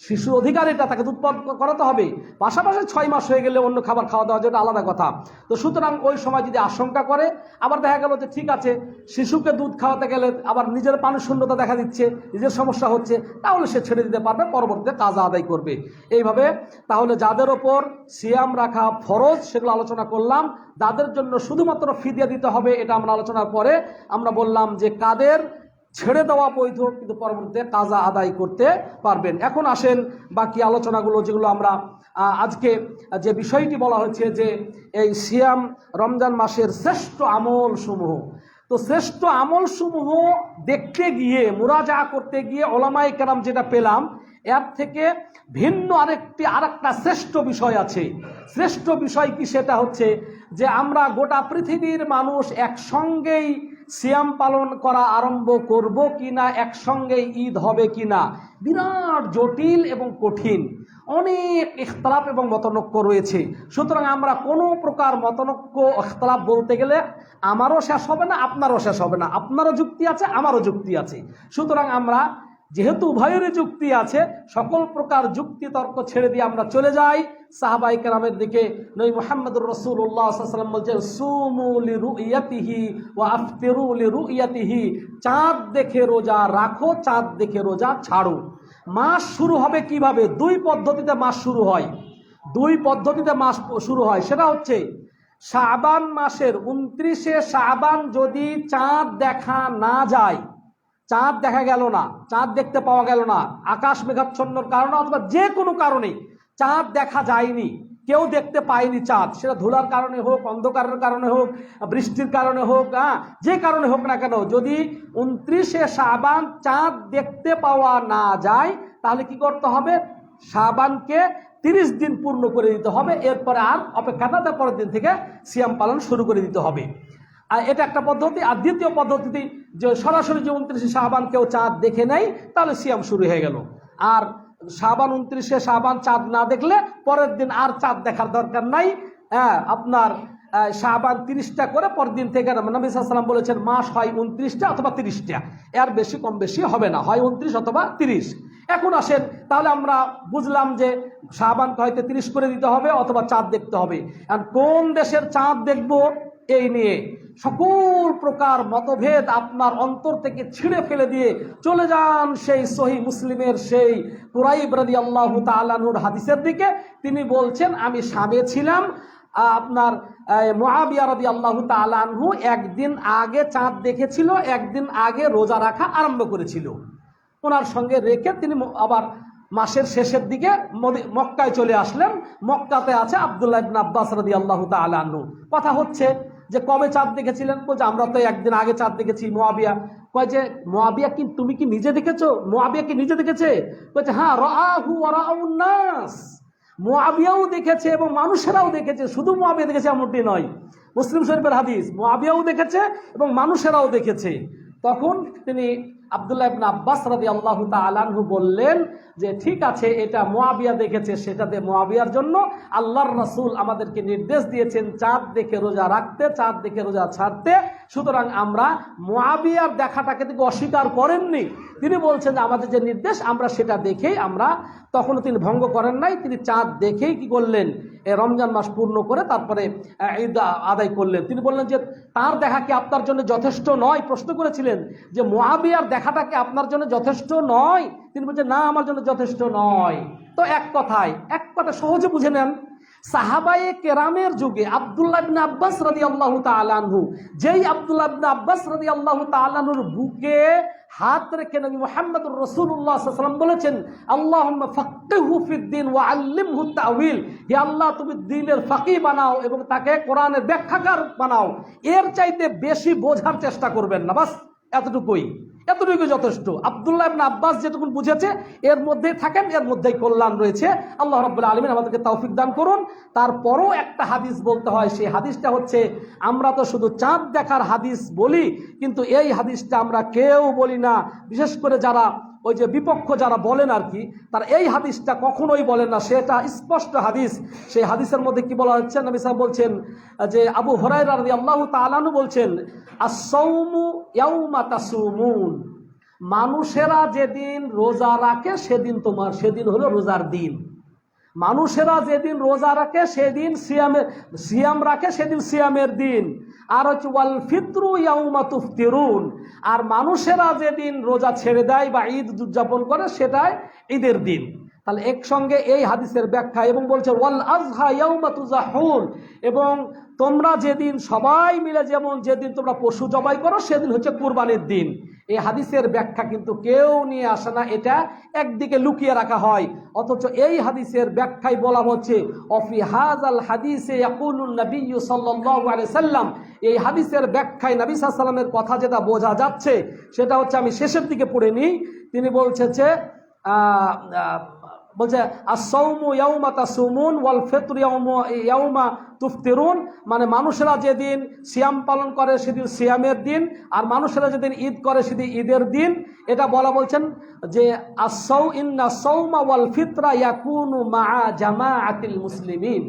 শিশুর অধিকার এটা, তাকে দুধ পান করাতে হবে। পাশাপাশি 6 মাস হয়ে গেলে অন্য খাবার খাওয়া দাওয়া যেটা আলাদা কথা। তো সুতরাং ওই সময় যদি আশঙ্কা করে, আবার দেখা গেল যে ঠিক আছে শিশুকে দুধ খাওয়াতে গেলে আবার নিজের পানি শূন্যতা দেখা দিচ্ছে, নিজের সমস্যা হচ্ছে, তাহলে সে ছেড়ে দিতে পারবে, পরবর্তীতে কাজা আদায় করবে। এইভাবে তাহলে যাদের ওপর সিয়াম রাখা ফরজ সেগুলো আলোচনা করলাম। যাদের জন্য শুধুমাত্র ফিদিয়া দিতে হবে এটা আমরা আলোচনার পরে আমরা বললাম যে কাদের ছেড়ে দেওয়া বৈধ, কিন্তু পরবর্তীতে কাজা আদায় করতে পারবেন। এখন আসেন বাকি আলোচনাগুলো, যেগুলো আমরা আজকে যে বিষয়টি বলা হচ্ছে যে এই সিয়াম রমজান মাসের শ্রেষ্ঠ আমল সমূহ। তো শ্রেষ্ঠ আমল সমূহ দেখতে গিয়ে, মুরাজা করতে গিয়ে ওলামায়ে কেরাম যেটা পেলাম, এর থেকে ভিন্ন আরেকটা শ্রেষ্ঠ বিষয় আছে। শ্রেষ্ঠ বিষয় কি? সেটা হচ্ছে যে আমরা গোটা পৃথিবীর মানুষ একসঙ্গেই সিয়াম পালন করা আরম্ভ করব কিনা, একসঙ্গেই ঈদ হবে কিনা, বিরাট জটিল এবং কঠিন, অনেক ইখতলাফ এবং মতনৈক্য রয়েছে। সুতরাং আমরা কোনো প্রকার মতনৈক্য ইখতলাফ বলতে গেলে আমারও শেষ হবে না, আপনারও শেষ হবে না। আপনারও যুক্তি আছে, আমারও যুক্তি আছে। সুতরাং আমরা যেহেতু উভয়েরই যুক্তি আছে, সকল প্রকার যুক্তি তর্ক ছেড়ে দিয়ে আমরা চলে যাই সাহাবায়ে কেরামের দিকে। নবী মুহাম্মদুর রাসূলুল্লাহ সাল্লাল্লাহু আলাইহি ওয়াসাল্লাম বলছেন, সুমু লিরুইয়াতিহি ওয়া আফতিরু লিরুইয়াতিহি, চাঁদ দেখে রোজা রাখো, চাঁদ দেখে রোজা ছাড়ো। মাস শুরু হবে কিভাবে? 2 পদ্ধতিতে মাস শুরু হয়। 2 পদ্ধতিতে মাস শুরু হয়। সেটা হচ্ছে শাবান মাসের 29শে শাবান যদি চাঁদ দেখা না যায়, চাঁদ দেখা গেল না, চাঁদ দেখতে পাওয়া গেল না, আকাশ মেঘাচ্ছন্নর কারণে অথবা যে কোনো কারণে চাঁদ দেখা যায়নি, কেউ দেখতে পায়নি চাঁদ, সেটা ধুলার কারণে হোক, অন্ধকারের কারণে হোক, বৃষ্টির কারণে হোক, যে কারণে হোক না কেন, যদি 29শে শাবান চাঁদ দেখতে পাওয়া না যায়, তাহলে কি করতে হবে? শাবানকে 30 দিন পূর্ণ করে দিতে হবে। এরপরে আর অপেক্ষা না, তার পরের দিন থেকে সিয়াম পালন শুরু করে দিতে হবে। আর এটা একটা পদ্ধতি। আর দ্বিতীয় পদ্ধতিতে যে সরাসরি যে 29শে শাবান কেউ চাঁদ দেখে নেয়, তাহলে সিয়াম শুরু হয়ে গেল। আর শাবান 29শে শাবান চাঁদ না দেখলে পরের দিন আর চাঁদ দেখার দরকার নাই। আপনার শাবান 30টা করে পরের দিন থেকে, নবী সাল্লাল্লাহু আলাইহি ওয়াসাল্লাম বলেছেন মাস হয় 29টা অথবা 30টা, এর বেশি কম বেশি হবে না, হয় 29 অথবা 30। এখন আসেন, তাহলে আমরা বুঝলাম যে শাবানকে হয়তো 30 করে দিতে হবে অথবা চাঁদ দেখতে হবে। আর কোন দেশের চাঁদ দেখবো, এই নিয়ে সকল প্রকার মতভেদ আপনার অন্তর থেকে ছিঁড়ে ফেলে দিয়ে চলে যান সেই সহিহ মুসলিমের সেই কুরাইব রাদিয়াল্লাহু তাআলা আনহুর হাদিসের দিকে। তিনি বলছেন, আমি শামে ছিলাম, আপনার মুআবিয়া রাদিয়াল্লাহু তাআলা আনহু একদিন আগে চাঁদ দেখেছিল, একদিন আগে রোজা রাখা আরম্ভ করেছিল। ওনার সঙ্গে রেখে তিনি আবার মাসের শেষের দিকে মক্কায় চলে আসলেন। মক্কাতে আছে আব্দুল্লাহ ইবনে আব্বাস রাদিয়াল্লাহু তাআলা আনহু। কথা হচ্ছে যে কবে চাঁদ দেখেছিলেন? বলছে আমরা তো একদিন আগে চাঁদ দেখেছি। মুআবিয়া কয় যে, মুআবিয়া কি তুমি কি নিজে দেখেছো? মুআবিয়া কি নিজে দেখেছে? বলছে হ্যাঁ, রাআহু ওয়া রাআউন নাস, মুআবিয়াও দেখেছে এবং মানুষেরাও দেখেছে। শুধু মুআবিয়া দেখেছে এমনটি নয়, মুসলিম শরীফের হাদিস, মুআবিয়াও দেখেছে এবং মানুষেরাও দেখেছে। তখন তিনি আব্দুল্লাহ ইবনে আব্বাস রাদিয়াল্লাহু তাআলা আনহু বললেন যে ঠিক আছে, এটা মুআবিয়া দেখেছে, সেটাতে মুআবিয়ার জন্য আল্লাহর রাসূল আমাদেরকে নির্দেশ দিয়েছেন চাঁদ দেখে রোজা রাখতে, চাঁদ দেখে রোজা ছাড়তে। সুতরাং আমরা মুআবিয়ার দেখাটাকে থেকে অস্বীকার করেননি। তিনি বলছেন যে আমাদের যে নির্দেশ আমরা সেটা দেখেই, আমরা তখনও তিনি ভঙ্গ করেন নাই। তিনি চাঁদ দেখেই কি করলেন, রমজান মাস পূর্ণ করে তারপরে ঈদ আদায় করলেন। তিনি বললেন যে তার দেখা কি আপনার জন্য যথেষ্ট নয়? প্রশ্ন করেছিলেন যে মুআবিয়ার দেখাটা কি আপনার জন্য যথেষ্ট নয়? তিনি বলছেন না, আমার জন্য যথেষ্ট নয়। তো এক কথা সহজে বুঝে নেন, সাহাবায়ে কেরামের যুগে আব্দুল্লাহ ইবনে আব্বাস রাদিয়াল্লাহু তাআলা আনহু, যেই আব্দুল্লাহ ইবনে আব্বাস রাদিয়াল্লাহু তাআলা আনহুর বুকে হাত রেখে নবী মুহাম্মদুর রাসূলুল্লাহ সাল্লাল্লাহু আলাইহি ওয়াসাল্লাম বলেছেন, আল্লাহুম্মা ফাক্কিহু ফিদ-দীন ওয়া আল্লিমহু তা'ওয়িল, হে আল্লাহ তুমি দ্বীনের ফাকিহ বানাও এবং তাকে কোরআনের ব্যাখ্যাকার বানাও। এর চাইতে বেশি বোঝার চেষ্টা করবেন না, বাস এতটুকুই যথেষ্ট। আব্দুল্লাহ ইবনে আব্বাস যেটুকু বুঝেছে এর মধ্যেই থাকেন, এর মধ্যেই কল্যাণ রয়েছে। আল্লাহ রাব্বুল আলামিন আমাদেরকে তৌফিক দান করুন। তারপরও একটা হাদিস বলতে হয়, সেই হাদিসটা হচ্ছে, আমরা তো শুধু চাঁদ দেখার হাদিস বলি, কিন্তু এই হাদিসটা আমরা কেউ বলি না। বিশেষ করে যারা ওই যে বিপক্ষ যারা বলেন আর কি, তারা এই হাদিসটা কখনোই বলেন না। সেটা স্পষ্ট হাদিস। সেই হাদিসের মধ্যে কি বলা হচ্ছে, নবী সাহেব বলছেন যে আবু হুরায়রা রাদিয়াল্লাহু তাআলা আনহু বলছেন, আস-সাওমু ইয়াউমা তাসুমুন, মানুষেরা যেদিন রোজা রাখে সেদিন হলো রোজার দিন। মানুষেরা যেদিন রোজা রাখে সেদিন সিয়াম রাখে, সেদিন সিয়ামের দিন। আর হচ্ছে ওয়াল ফিত্রু ইয়াউমা তুফতিরুন, আর মানুষেরা যেদিন রোজা ছেড়ে দেয় বা ঈদ উদযাপন করে সেটাই ঈদের দিন। তাহলে একসঙ্গে এই হাদিসের ব্যাখ্যা, এবং বলছে ওয়াল আযহা ইয়াউমা তুযাহুন, এবং তোমরা যেদিন সবাই মিলে যেদিন তোমরা পশু জবাই করো সেদিন হচ্ছে কুরবানির দিন। এই হাদিসের ব্যাখ্যা কিন্তু কেউ নিয়ে আসে না, এটা একদিকে লুকিয়ে রাখা হয়। অথচ এই হাদিসের ব্যাখ্যায় বলা হচ্ছে অফি হাযাল হাদিসে ইয়াকুলুন নবী সাল্লাল্লাহু আলাইহি সাল্লাম, এই হাদিসের ব্যাখ্যায় নবী সাল্লাল্লাহু আলাইহি সাল্লামের কথা যেটা বোঝা যাচ্ছে সেটা হচ্ছে, আমি শেষের দিকে পড়ে নিই। তিনি বলছে আসসাউমু ইয়াউমা তাসুমুন ওয়াল ফিত্রু ইয়াউমা তুফতিরুন, মানে মানুষেরা যেদিন সিয়াম পালন করে সেদিন সিয়ামের দিন, আর মানুষেরা যেদিন ঈদ করে সেদিন ঈদের দিন। এটা বলছেন যে ইন্না সাওমা ওয়াল ফিতরা ইয়াকুনু মাআ জামাআতিল মুসলিমিন,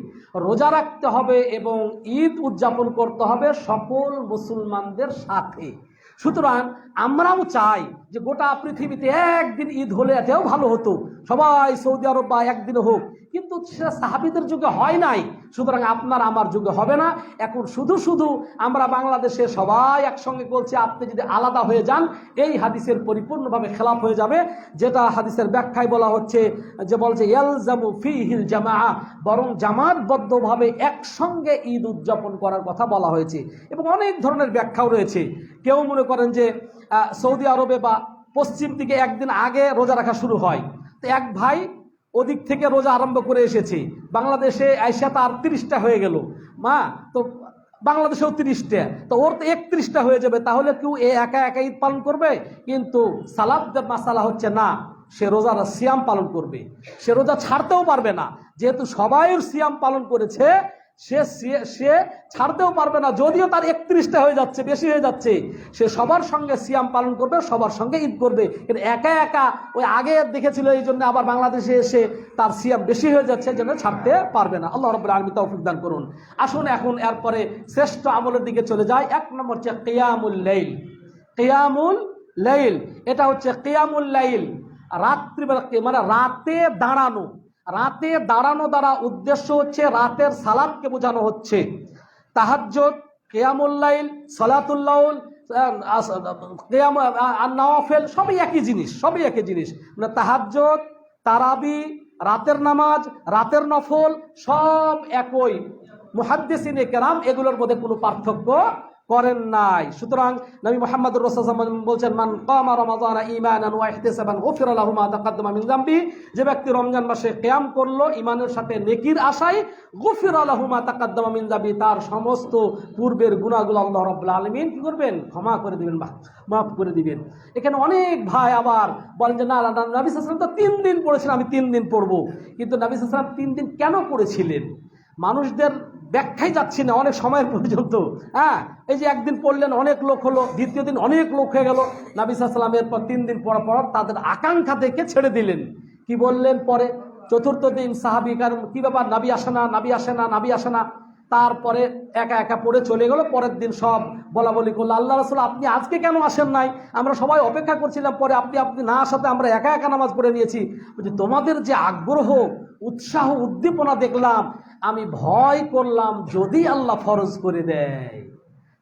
রোজা রাখতে হবে এবং ঈদ উদযাপন করতে হবে সকল মুসলমানদের সাথে। সুতরাং আমরাও চাই যে গোটা পৃথিবীতে একদিন ঈদ হলে এতেও ভালো হতো, সবাই সৌদি আরব বা একদিন হোক, কিন্তু সেটা সাহাবীদের যুগে হয় নাই। সুতরাং আপনার আমার যুগে হবে না। এখন শুধু আমরা বাংলাদেশে সবাই একসঙ্গে বলছি, আপনি যদি আলাদা হয়ে যান এই হাদিসের পরিপূর্ণভাবে খেলাফ হয়ে যাবে। যেটা হাদিসের ব্যাখ্যায় বলা হচ্ছে যে বলছে ইয়ালজামু ফিহিল জামাআ, বরং জামাতবদ্ধভাবে একসঙ্গে ঈদ উদযাপন করার কথা বলা হয়েছে। এবং অনেক ধরনের ব্যাখ্যাও রয়েছে। কেউ মনে করেন যে সৌদি আরবে বা পশ্চিম দিকে একদিন আগে রোজা রাখা শুরু হয়, তো এক ভাই ওদিক থেকে রোজা আরম্ভ করে এসেছে, বাংলাদেশে আইসা তার 30টা হয়ে গেল, তো বাংলাদেশেও 30টা, তো ওর তো 31টা হয়ে যাবে। তাহলে কেউ একা ঈদ পালন করবে? কিন্তু সালাফদের মাসালা হচ্ছে না, সে রোজার সিয়াম পালন করবে, সে রোজা ছাড়তেও পারবে না। যেহেতু সবাই সিয়াম পালন করেছে, সে ছাড়তেও পারবে না, যদিও তার 31টা হয়ে যাচ্ছে, বেশি হয়ে যাচ্ছে। সে সবার সঙ্গে সিয়াম পালন করবে, সবার সঙ্গে ঈদ করবে। কিন্তু একা ওই আগে দেখেছিল, এই জন্য আবার বাংলাদেশে এসে তার সিয়াম বেশি হয়ে যাচ্ছে, এই জন্য ছাড়তে পারবে না। আল্লাহ রাব্বুল আলামিন তৌফিক দান করুন। আসুন এখন এরপরে শ্রেষ্ঠ আমলের দিকে চলে যায়। 1 নম্বর হচ্ছে কিয়ামুল লাইল। কিয়ামুল লাইল, এটা হচ্ছে কিয়ামুল লাইল, রাত্রিবেলা, মানে রাতে দাঁড়ানো। রাতে দাঁড়ানো দ্বারা উদ্দেশ্য হচ্ছে রাতের সালাতকে বোঝানো হচ্ছে। তাহাজ্জুদ, কিয়ামুল লাইল, সালাতুল লাইল, কিয়াম আর নওয়াফিল সবই একই জিনিস, মানে তাহাজ্জুদ, তারাবি, রাতের নামাজ, রাতের নফল সব একই। মুহাদ্দিসিনে কেরাম এগুলোর মধ্যে কোনো পার্থক্য করেন নাই। সুতরাং নবী মুহাম্মদুর রাসূলুল্লাহ সাল্লাল্লাহু আলাইহি ওয়াসাল্লাম বলছেন, মান কামা রমাযানা ঈমানান ওয়া ইহতিসাবান গুফিরা লাহু মা তাকাদ্দামা মিন যামবি, যে ব্যক্তি রমজান মাসে কিয়াম করলো ইমানের সাথে নেকির আশায়, গুফিরা লাহু মা তাকাদ্দামা মিন যামবি, তার সমস্ত পূর্বের গুনাহগুলো আল্লাহ রাব্বুল আলামিন কি করবেন? ক্ষমা করে দিবেন, মাফ করে দিবেন। এখানে অনেক ভাই আবার বলেন যে না, নবী সাল্লাল্লাহু আলাইহি ওয়াসাল্লাম তো 3 দিন পড়েছেন, আমি 3 দিন পড়বো। কিন্তু নবী সাল্লাল্লাহু আলাইহি ওয়াসাল্লাম 3 দিন কেন পড়েছিলেন? মানুষদের ব্যাখ্যাই যাচ্ছি না অনেক সময় পর্যন্ত। এই যে একদিন পড়লেন, অনেক লোক হলো, দ্বিতীয় দিন অনেক লোক হয়ে গেল, নবী সাল্লাল্লাহু আলাইহি ওয়াসাল্লাম এরপর 3 দিন পর তাদের আকাঙ্ক্ষা থেকে ছেড়ে দিলেন। কি বললেন পরে? চতুর্থ দিন সাহাবী কারণ কি ব্যাপার, নবী আসে না, তারপরে একা পড়ে চলে গেল। পরের দিন সব বলা করলো, আল্লাহ রাসূল আপনি আজকে কেন আসেন নাই? আমরা সবাই অপেক্ষা করছিলাম, পরে আপনি না আসাতে আমরা একা নামাজ পড়ে নিয়েছি। বলছি তোমাদের যে আগ্রহ, উৎসাহ, উদ্দীপনা দেখলাম, আমি ভয় করলাম যদি আল্লাহ ফরজ করে দেয়।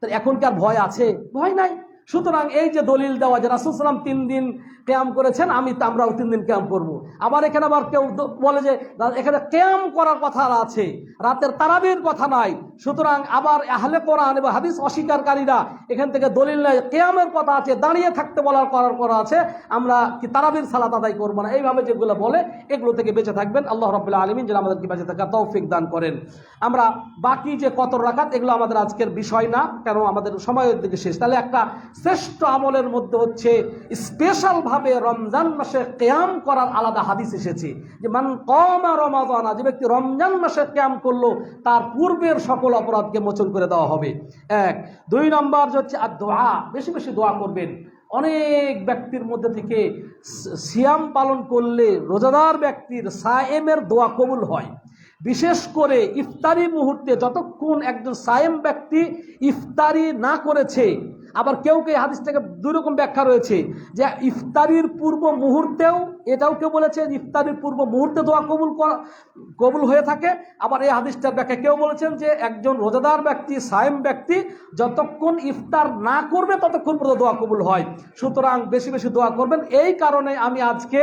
তো এখন কি আর ভয় আছে? ভয় নাই। সুতরাং এই যে দলিল দেওয়া যে রাসূল সাল্লাল্লাহু আলাইহি ওয়াসাল্লাম 3 দিন কিয়াম করেছেন, আমরাও 3 দিন কিয়াম করব। আবার এখানে আবার কেউ বলে যে এখানে কিয়াম করার কথা আছে, রাতের তারাবির কথা নাই। সুতরাং আবার আহলে কোরআন এবং হাদিস অস্বীকারীরা এখান থেকে দলিল নেয়, কিয়ামের কথা আছে, দাঁড়িয়ে থাকতে করার করা আছে, আমরা কি তারাবির সালাত আদায় করব না। এইভাবে যেগুলো বলে এগুলো থেকে বেঁচে থাকবেন। আল্লাহ রাব্বুল আলামিন যেন আমাদেরকে বেঁচে থাকার তৌফিক দান করেন। আমরা বাকি যে কত রাকাত এগুলো আমাদের আজকের বিষয় না, কারণ আমাদের সময়ের দিকে শেষ। তাহলে একটা শ্রেষ্ঠ আমলের মধ্যে হচ্ছে স্পেশাল ভাবে রমজান মাসে কিয়াম করার আলাদা হাদিস এসেছে যে মান কামা রমাযানা, যে ব্যক্তি রমজান মাসে কিয়াম করলো তার পূর্বের সকল অপরাধকে মোচন করে দেওয়া হবে। 1। 2 নম্বর হচ্ছে আর দোয়া, বেশি বেশি দোয়া করবেন। অনেক ব্যক্তির মধ্যে থেকে সিয়াম পালন করলে রোজাদার ব্যক্তির সায়েমের দোয়া কবুল হয়। বিশেষ করে ইফতারি মুহূর্তে, যতক্ষণ একজন সায়েম ব্যক্তি ইফতারি না করেছে আবার কেউ কেউ হাদিস থেকে দুই রকম ব্যাখ্যা রয়েছে, যে ইফতারির পূর্ব মুহূর্তেও, এটাও কেউ বলেছে ইফতারির পূর্ব মুহূর্তে দোয়া কবুল হয়ে থাকে। আবার এই হাদিসটার ব্যাখ্যা কেউ বলেছেন যে একজন রোজাদার ব্যক্তি, সায়েম ব্যক্তি যতক্ষণ ইফতার না করবে ততক্ষণ পর্যন্ত দোয়া কবুল হয়। সুতরাং বেশি বেশি দোয়া করবেন। এই কারণে আমি আজকে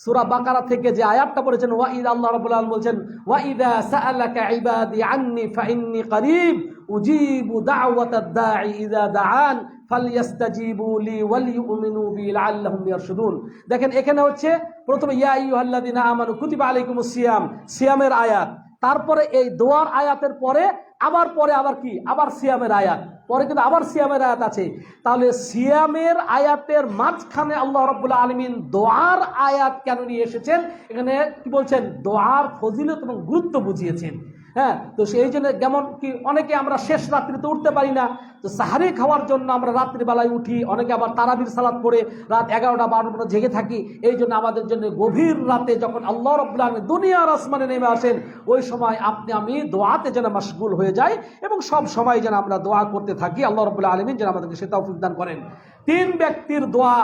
সূরা বাকারা থেকে যে আয়াতটা পড়েছেন, ওয়াইদ, আল্লাহ রাব্বুল আলামিন বলছেন, ওয়াইদা সাআলাকা ইবাদি আন্নি ফাইন্নী করিব উজিবু দাওয়াতাদ দাঈ ইযা দাআন ফালইস্তাজিবু লি ওয়ালিউমিনু বি লাআল্লাহুম ইয়ারশুদুন। দেখেন এখানে হচ্ছে প্রথমে ইয়া আইয়ুহাল্লাযিনা আমানু কুতিবা আলাইকুমুস সিয়াম, সিয়ামের আয়াত, তারপরে এই দোয়ার আয়াতের পরে আবার কি, আবার সিয়ামের আয়াত, পরে কিন্তু আবার সিয়ামের আয়াত আছে। তাহলে সিয়ামের আয়াতের মাঝখানে আল্লাহ রাব্বুল আলামিন দোয়ার আয়াত কেন নিয়ে এসেছেন? এখানে কি বলছেন? দোয়ার ফজিলত এবং গুরুত্ব বুঝিয়েছেন। হ্যাঁ, তো সেই জন্য যেমন কি অনেকে আমরা শেষ রাত্রিতে উঠতে পারি না, তো সাহারি খাওয়ার জন্য আমরা রাত্রিবেলায় উঠি, অনেকে আবার তারাবির সালাত পড়ে রাত 11টা 12টা জেগে থাকি। এই জন্য আমাদের জন্য গভীর রাতে যখন আল্লাহ রাব্বুল আলামিন দুনিয়ার আসমানে নেমে আসেন, ওই সময় আপনি আমি দোয়াতে যেন মাশগুল হয়ে যাই এবং সব সময় যেন আমরা দোয়া করতে থাকি। আল্লাহ রাব্বুল আলামিন যেন আমাদেরকে সে তৌফিক দান করেন। 3 ব্যক্তির দোয়া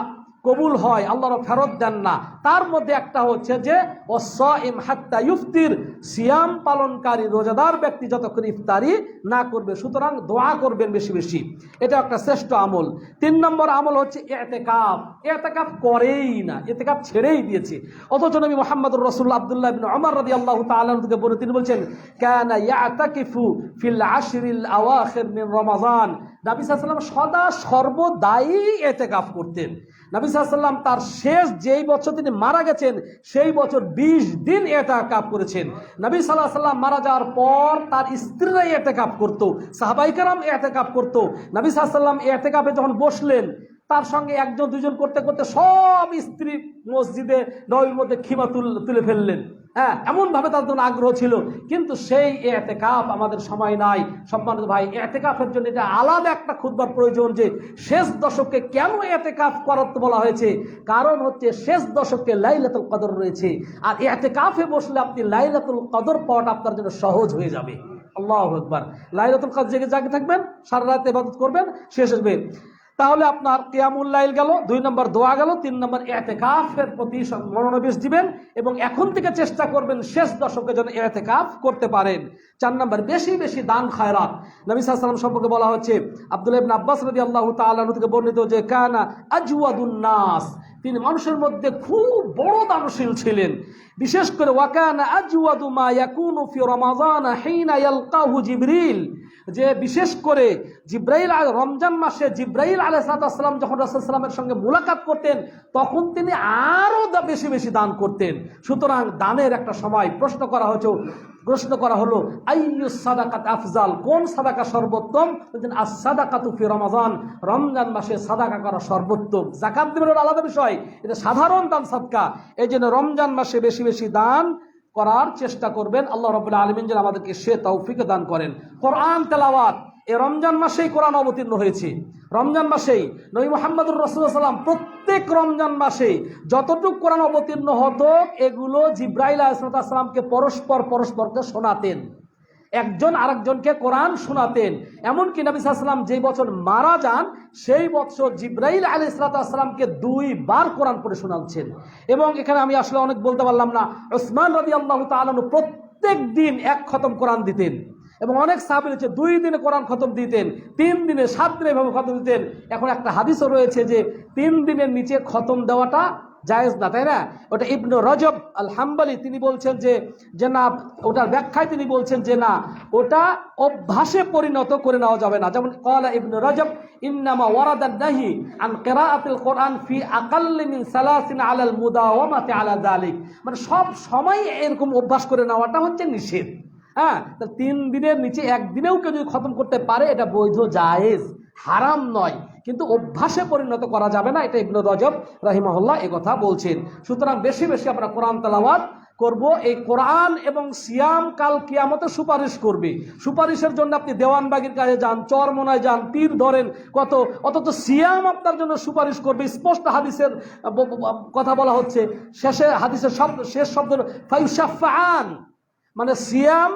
কবুল হয়, আল্লাহর ফেরত দেন না। তার মধ্যে একটা হচ্ছে যে ওয়াসাইম হাত্তা ইফতির, সিয়াম পালনকারী রোজাদার ব্যক্তি যতক্ষণ ইফতারি না করবে। সুতরাং দোয়া করবেন বেশি বেশি, এটা একটা শ্রেষ্ঠ আমল। 3 নম্বর আমল হচ্ছে ইতিকাফ। ইতিকাফ করেই না, ইতিকাফ ছেড়েই দিয়েছে। অথচ নবী মুহাম্মদুর রাসূলুল্লাহ আব্দুল্লাহ ইবনে ওমর রাদিয়াল্লাহু তাআলা আনহু থেকে বলে তিনি বলছেন, কানা ইয়াতাকিফু ফিল আশরিল আওয়াখির মিন রমাজান। নবী সাল্লাল্লাহু আলাইহি ওয়াসাল্লাম সদা সর্বদাই ইতিকাফ করতেন। নবী সাল্লাল্লাহু আলাইহি ওয়াসাল্লাম তার শেষ যেই বছর তিনি মারা গেছেন সেই বছর 20 দিন ইতিকাফ করেছেন। নবী সাল্লাল্লাহু আলাইহি ওয়াসাল্লাম মারা যাওয়ার পর তার স্ত্রীরা ইতিকাফ করতো, সাহাবায়ে কেরাম ইতিকাফ করতো। নবী সাল্লাল্লাহু আলাইহি ওয়াসাল্লাম ইতিকাফে যখন বসলেন, তার সঙ্গে একজন দুজন করতে করতে সব স্ত্রী মসজিদে নবীর মধ্যে খিমা তুলে ফেললেন। হ্যাঁ, এমনভাবে তার জন্য আগ্রহ ছিল। কিন্তু সেই ইতিকাফ আমাদের সময় নাই। সম্মানিত ভাই, ইতিকাফের জন্য এটা আলাদা একটা খুতবার প্রয়োজন, যে শেষ দশকে কেন ইতিকাফ করতে বলা হয়েছে। কারণ হচ্ছে শেষ দশকে লাইলাতুল কদর রয়েছে, আর ইতিকাফে বসলে আপনি লাইলাতুল কদর পাওয়াটা আপনার জন্য সহজ হয়ে যাবে। আল্লাহু আকবার। লাইলাতুল কদর জেগে থাকবেন, সারা রাত ইবাদত করবেন, শেষ আসবে। তাহলে আপনার কিয়ামুল লাইল গেল, 2 নম্বর দোয়া গেল, 3 নম্বর ইতিকাফের প্রতি মনোনিবেশ দিবেন এবং এখন থেকে চেষ্টা করবেন শেষ দশকে যেন ইতিকাফ করতে পারেন। 4 নম্বর বেশি বেশি দান খায়রাত। নবী সাল্লাল্লাহু আলাইহি ওয়াসাল্লাম সম্পর্কে বলা হচ্ছে, আব্দুল্লাহ ইবনে আব্বাস রাদিয়াল্লাহু তাআলা আনহু থেকে বর্ণিত, যে কানা আজওয়াদুন নাস, তিনি মানুষের মধ্যে খুব বড় দানশীল ছিলেন। বিশেষ করে ওয়াকানা আজওয়াদু মা ইয়াকুনু ফি রমাযান হিনা ইয়ালকাহু জিবরিল, যে বিশেষ করে জিব্রাইল রমজান মাসে জিব্রাইল আলাইহিস সালাম যখন রাসূল সাল্লাল্লাহু সঙ্গে মুলাকাত করতেন, তখন তিনি আরো বেশি বেশি দান করতেন। সুতরাং দানের একটা সময় প্রশ্ন করা হলো আইয়ুস সাদাকাত আফজাল, কোন সাদাকা সর্বোত্তম? বলেন আস-সাদাকাতু ফি রমাযান, রমজান মাসে সাদাকা করা সর্বোত্তম। যাকাত দেওয়ার আলাদা বিষয়, এটা সাধারণ দান সাদকা। এই জন্য রমজান মাসে বেশি বেশি দান করার চেষ্টা করবেন। আল্লাহ রাব্বুল আলামিন যেন আমাদেরকে সে তৌফিক দান করেন। কোরআন তেলাওয়াত, এই রমজান মাসেই কোরআন অবতীর্ণ হয়েছে। রমজান মাসেই নবী মুহাম্মদুর রাসূলুল্লাহ সাল্লাল্লাহু আলাইহি ওয়াসাল্লাম প্রত্যেক রমজান মাসে যতটুকু কোরআন অবতীর্ণ হতো, এগুলো জিব্রাইল আলাইহিস সালামকে পরস্পরকে শোনাতেন, একজন আরেকজনকে কোরআন শোনাতেন। এমনকি নবী সাল্লাল্লাহু আলাইহি ওয়াসাল্লাম যেই বছর মারা যান, সেই বছর জিব্রাইল আলাইহিস সালামকে 2 বার কোরআন পড়ে শোনাচ্ছেন। এবং এখানে আমি আসলে অনেক বলতে পারলাম না, উসমান রাদিয়াল্লাহু তাআলা আনহু প্রত্যেক দিন 1 খতম কোরআন দিতেন, এবং অনেক সাহাবী রয়েছে 2 দিনে কোরআন খতম দিতেন, 3 দিনে, 7 দিনে এভাবে খতম দিতেন। এখন একটা হাদিসও রয়েছে যে 3 দিনের নিচে খতম দেওয়াটা জায়েজ না, তাই না? ওটা ইবনে রজব আল হাম্বলি তিনি বলছেন যে না, ওটার ব্যাখ্যায় তিনি বলছেন যে না, ওটা অভ্যাসে পরিণত করে নেওয়া যাবে না। যেমন ক্বালা ইবনে রজব ইন্নামা ওয়ারাদান নাহি আন কিরাআতিল কোরআন ফি আকাল্লি মিন 30 আলাল মুদাওয়ামাতি আলা যালিক, মানে সব সময় এরকম অভ্যাস করে নেওয়াটা হচ্ছে নিষেধ। হ্যাঁ, 3 দিনের নিচে 1 দিনেও কেউ যদি খতম করতে পারে, এটা বৈধ, জায়েজ, হারাম নয়, কিন্তু অভ্যাসে পরিণত করা যাবে না। এটা ইবনে রজব রাহিমাহুল্লাহ এই কথা বলছেন। সুতরাং বেশি বেশি আমরা কোরআন তেলাওয়াত করব। এই কোরআন এবং সিয়াম কাল কিয়ামতে সুপারিশ করবে। সুপারিশের জন্য আপনি দেওয়ানবাগির কাছে যান, চরমোনায় যান, পীর ধরেন কত, অথচ সিয়াম আপনার জন্য সুপারিশ করবে। স্পষ্ট হাদিসের কথা বলা হচ্ছে, শেষে হাদিসের শেষ শব্দ ফায়ুশাফাআন, মানে সিয়াম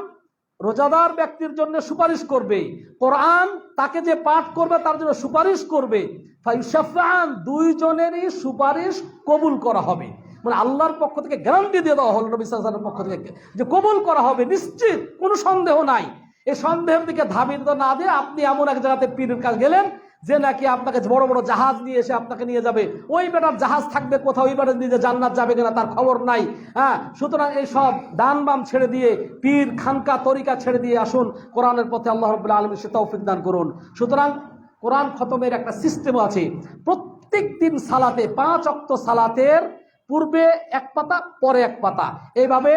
রোজাদার ব্যক্তির জন্য সুপারিশ করবে, কোরআন তাকে যে পাঠ করবে তার জন্য সুপারিশ করবে। ফায়ুশাফাআন, দুইজনেরই সুপারিশ কবুল করা হবে। মানে আল্লাহর পক্ষ থেকে গ্যারান্টি দিয়ে দেওয়া হলো নবী সাল্লাল্লাহু আলাইহি ওয়াসাল্লামের পক্ষ থেকে যে কবুল করা হবে, নিশ্চিত, কোনো সন্দেহ নাই। এই সন্দেহের দিকে ধাবিত না দিয়ে আপনি এমন এক জায়গাতে পীরের কাছে গেলেন যে নাকি আপনাকে বড় বড় জাহাজ নিয়ে এসে আপনাকে নিয়ে যাবে, ওই বেটার জাহাজ থাকবে কোথাও, ওই বেটার নিজে জান্নাত যাবে কিনা তার খবর নাই। হ্যাঁ, সুতরাং এই সব দান বাম ছেড়ে দিয়ে, পীর খানকা তরিকা ছেড়ে দিয়ে আসুন কোরআনের পথে। আল্লাহ রাব্বুল আলামিন সে তৌফিক দান করুন। সুতরাং কোরআন খতমের একটা সিস্টেম আছে। প্রত্যেক দিন সালাতে, 5 ওয়াক্ত সালাতের পূর্বে এক পাতা, পরে এক পাতা, এইভাবে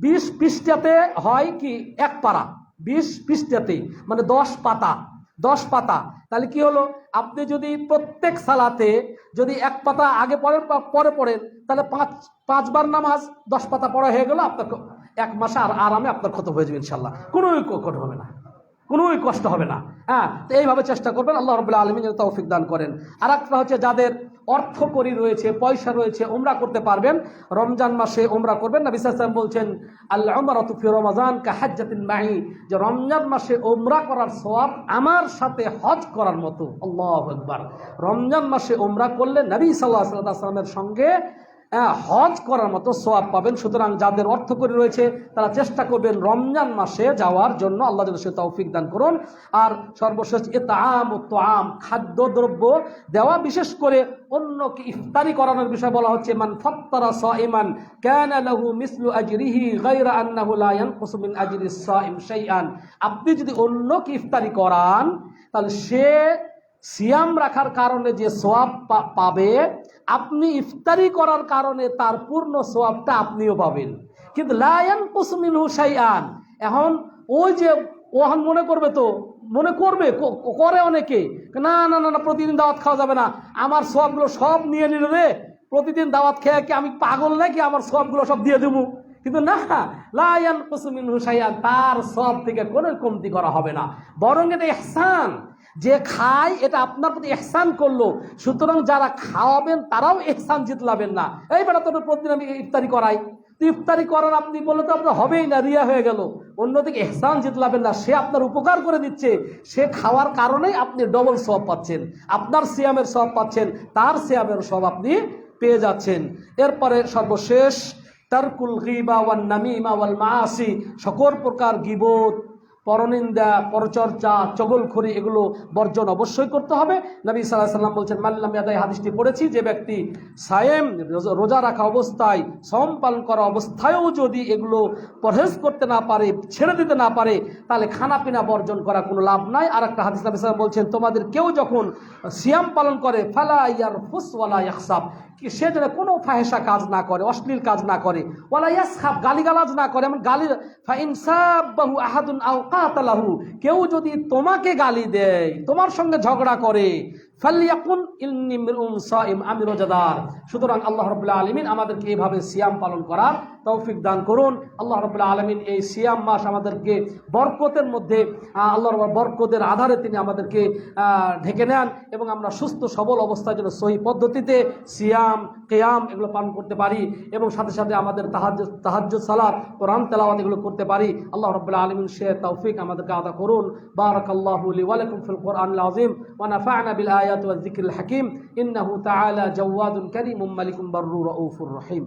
20 পৃষ্ঠাতে হয় কি এক পারা, 20 পৃষ্ঠাতে মানে 10 পাতা, 10 পাতা। তাহলে কি হলো, আপনি যদি প্রত্যেক সালাতে যদি এক পাতা আগে পরে পড়েন, তাহলে 5 বার নামাজ 10 পাতা পড়া হয়ে গেল। আপনার 1 মাসে আর আরামে আপনার খতম হয়ে যাবে ইনশাল্লাহ, কোনোই কষ্ট হবে না, কোনোই কষ্ট হবে না। হ্যাঁ, তো এইভাবে চেষ্টা করবেন। আল্লাহ রাব্বুল আলামিন যেন তৌফিক দান করেন। আর একটা হচ্ছে যাদের অর্থকরী রয়েছে, পয়সা রয়েছে, উমরা করতে পারবেন, রমজান মাসে উমরা করবেন। নবী সাল্লাল্লাহু আলাইহি ওয়াসাল্লাম বলছেন আল উমরাতু ফি রমাযান কাহাজ্জাতিন মাই, যে রমজান মাসে উমরা করার সওয়াব আমার সাথে হজ করার মতো। আল্লাহু আকবার। রমজান মাসে উমরা করলে নবী সাল্লাল্লাহু আলাইহি ওয়াসাল্লামের সঙ্গে হজ করার মতো সওয়াব পাবেন। সুতরাং যাদের অর্থকরী রয়েছে তারা চেষ্টা করবেন রমজান মাসে যাওয়ার জন্য। আল্লাহ যেন সে তৌফিক দান করুন। আর সর্বশেষ ইতআম ও তোআম, খাদ্যদ্রব্য দেওয়া, বিশেষ করে অন্যকে ইফতারি করানোর বিষয় বলা হচ্ছে মান ফাত্তারা সাইমান কানা লাহু মিসলু আজরিহি গায়রা আন্নাহু লা ইয়ানকুসু মিন আজরিস সাইম শাইআন। আপনি যদি অন্যকে ইফতারি করান তাহলে সে সিয়াম রাখার কারণে যে সওয়াব পাবে, আপনি ইফতারি করার কারণে তার পূর্ণ সওয়াবটা আপনিও পাবেন। কিন্তু লা ইয়ানকুসু মিনহু শাইআন, এখন ওই যে ওখান মনে করবে, তো মনে করবে, করে অনেকে, না না না না প্রতিদিন দাওয়াত খাওয়া যাবে না, আমার সওয়াবগুলো সব নিয়ে নিল রে, প্রতিদিন দাওয়াত খেয়ে কি আমি পাগল নাকি আমার সওয়াবগুলো সব দিয়ে দেবো? কিন্তু না, লা ইয়ানকুসু মিনহু শাইআন, তার সওয়াব থেকে কোনো কমতি করা হবে না, বরং এটা ইহসান। যে খায় এটা আপনার প্রতি ইহসান করলো, সুতরাং যারা খাওয়াবেন তারাও ইহসান জিতলাবেন না। এই বেটা তো প্রতিদিন আমি ইফতারি করাই, তো ইফতারি করার আপনি বললে তো আপনার হবেই না, রিয়া হয়ে গেল। অন্যদিকে ইহসান জিতলাবেন না, সে আপনার উপকার করে দিচ্ছে, সে খাওয়ার কারণেই আপনি ডবল সওয়াব পাচ্ছেন, আপনার সিয়ামের সওয়াব পাচ্ছেন, তার সিয়ামের সওয়াব আপনি পেয়ে যাচ্ছেন। এরপরে সর্বশেষ তারকুল গীবা ওয়ান নামিমা ওয়াল মাআসি, সকল প্রকার গীবত, পরনিন্দা, পরচর্চা, চগলখড়ি এগুলো বর্জন অবশ্যই করতে হবে। নবী সাল্লাল্লাহু আলাইহি ওয়াসাল্লাম বলছেন মাল্লাম ইয়াদাই, হাদিসটি পড়েছি, যে ব্যক্তি সায়েম রোজা রাখা অবস্থায়, সওম পালন করা অবস্থায়ও যদি এগুলো পরহেজ করতে না পারে, ছেড়ে দিতে না পারে, তাহলে খানা পিনা বর্জন করা কোনো লাভ নাই। আর একটা হাদিস নবী সাল্লাল্লাহু আলাইহি ওয়াসাল্লাম বলছেন তোমাদের কেউ যখন সিয়াম পালন করে ফালা ইয়ারফুস ওয়ালা ইয়াখসাব, কি সে যেন কোনো ফাহেসা কাজ না করে, অশ্লীল কাজ না করে, ওয়ালা ইয়াসখাব, গালিগালাজ না করে। এমন গালি ফাইনসাবাহু আহাদুন আও কাতালাহু, কেউ যদি তোমাকে গালি দেয়, তোমার সঙ্গে ঝগড়া করে, ফালিয়াকুন ইন্নী মিরউন সাইম, আমি রোজাদার। সুতরাং আল্লাহ রাব্বুল আলামিন আমাদেরকে এইভাবে সিয়াম পালন করার তৌফিক দান করুন। আল্লাহ রাব্বুল আলামিন এই সিয়াম মাস আমাদেরকে বরকতের মধ্যে, আল্লাহর বরকতের আধারে তিনি আমাদেরকে ঢেকে নেন এবং আমরা সুস্থ সবল অবস্থায় যেন সহি পদ্ধতিতে সিয়াম, কিয়াম এগুলো পালন করতে পারি এবং সাথে সাথে আমাদের তাহাজ্জুদ, সালাত, কোরআন তেলাওয়াত এগুলো করতে পারি। আল্লাহ রাব্বুল আলামিন সে তৌফিক আমাদেরকে আদা করুন। বারাকাল্লাহু লি ওয়া লাকুম ফিল কোরআনিল আযীম ওয়া নাফা'না বিল আয়াতি ওয়াজ যিকরিল হাকীম। ইন্নাহু তাআলা জাওয়াদুন কারীমুম মালিকুম বাররুর রাউফুর রহিম।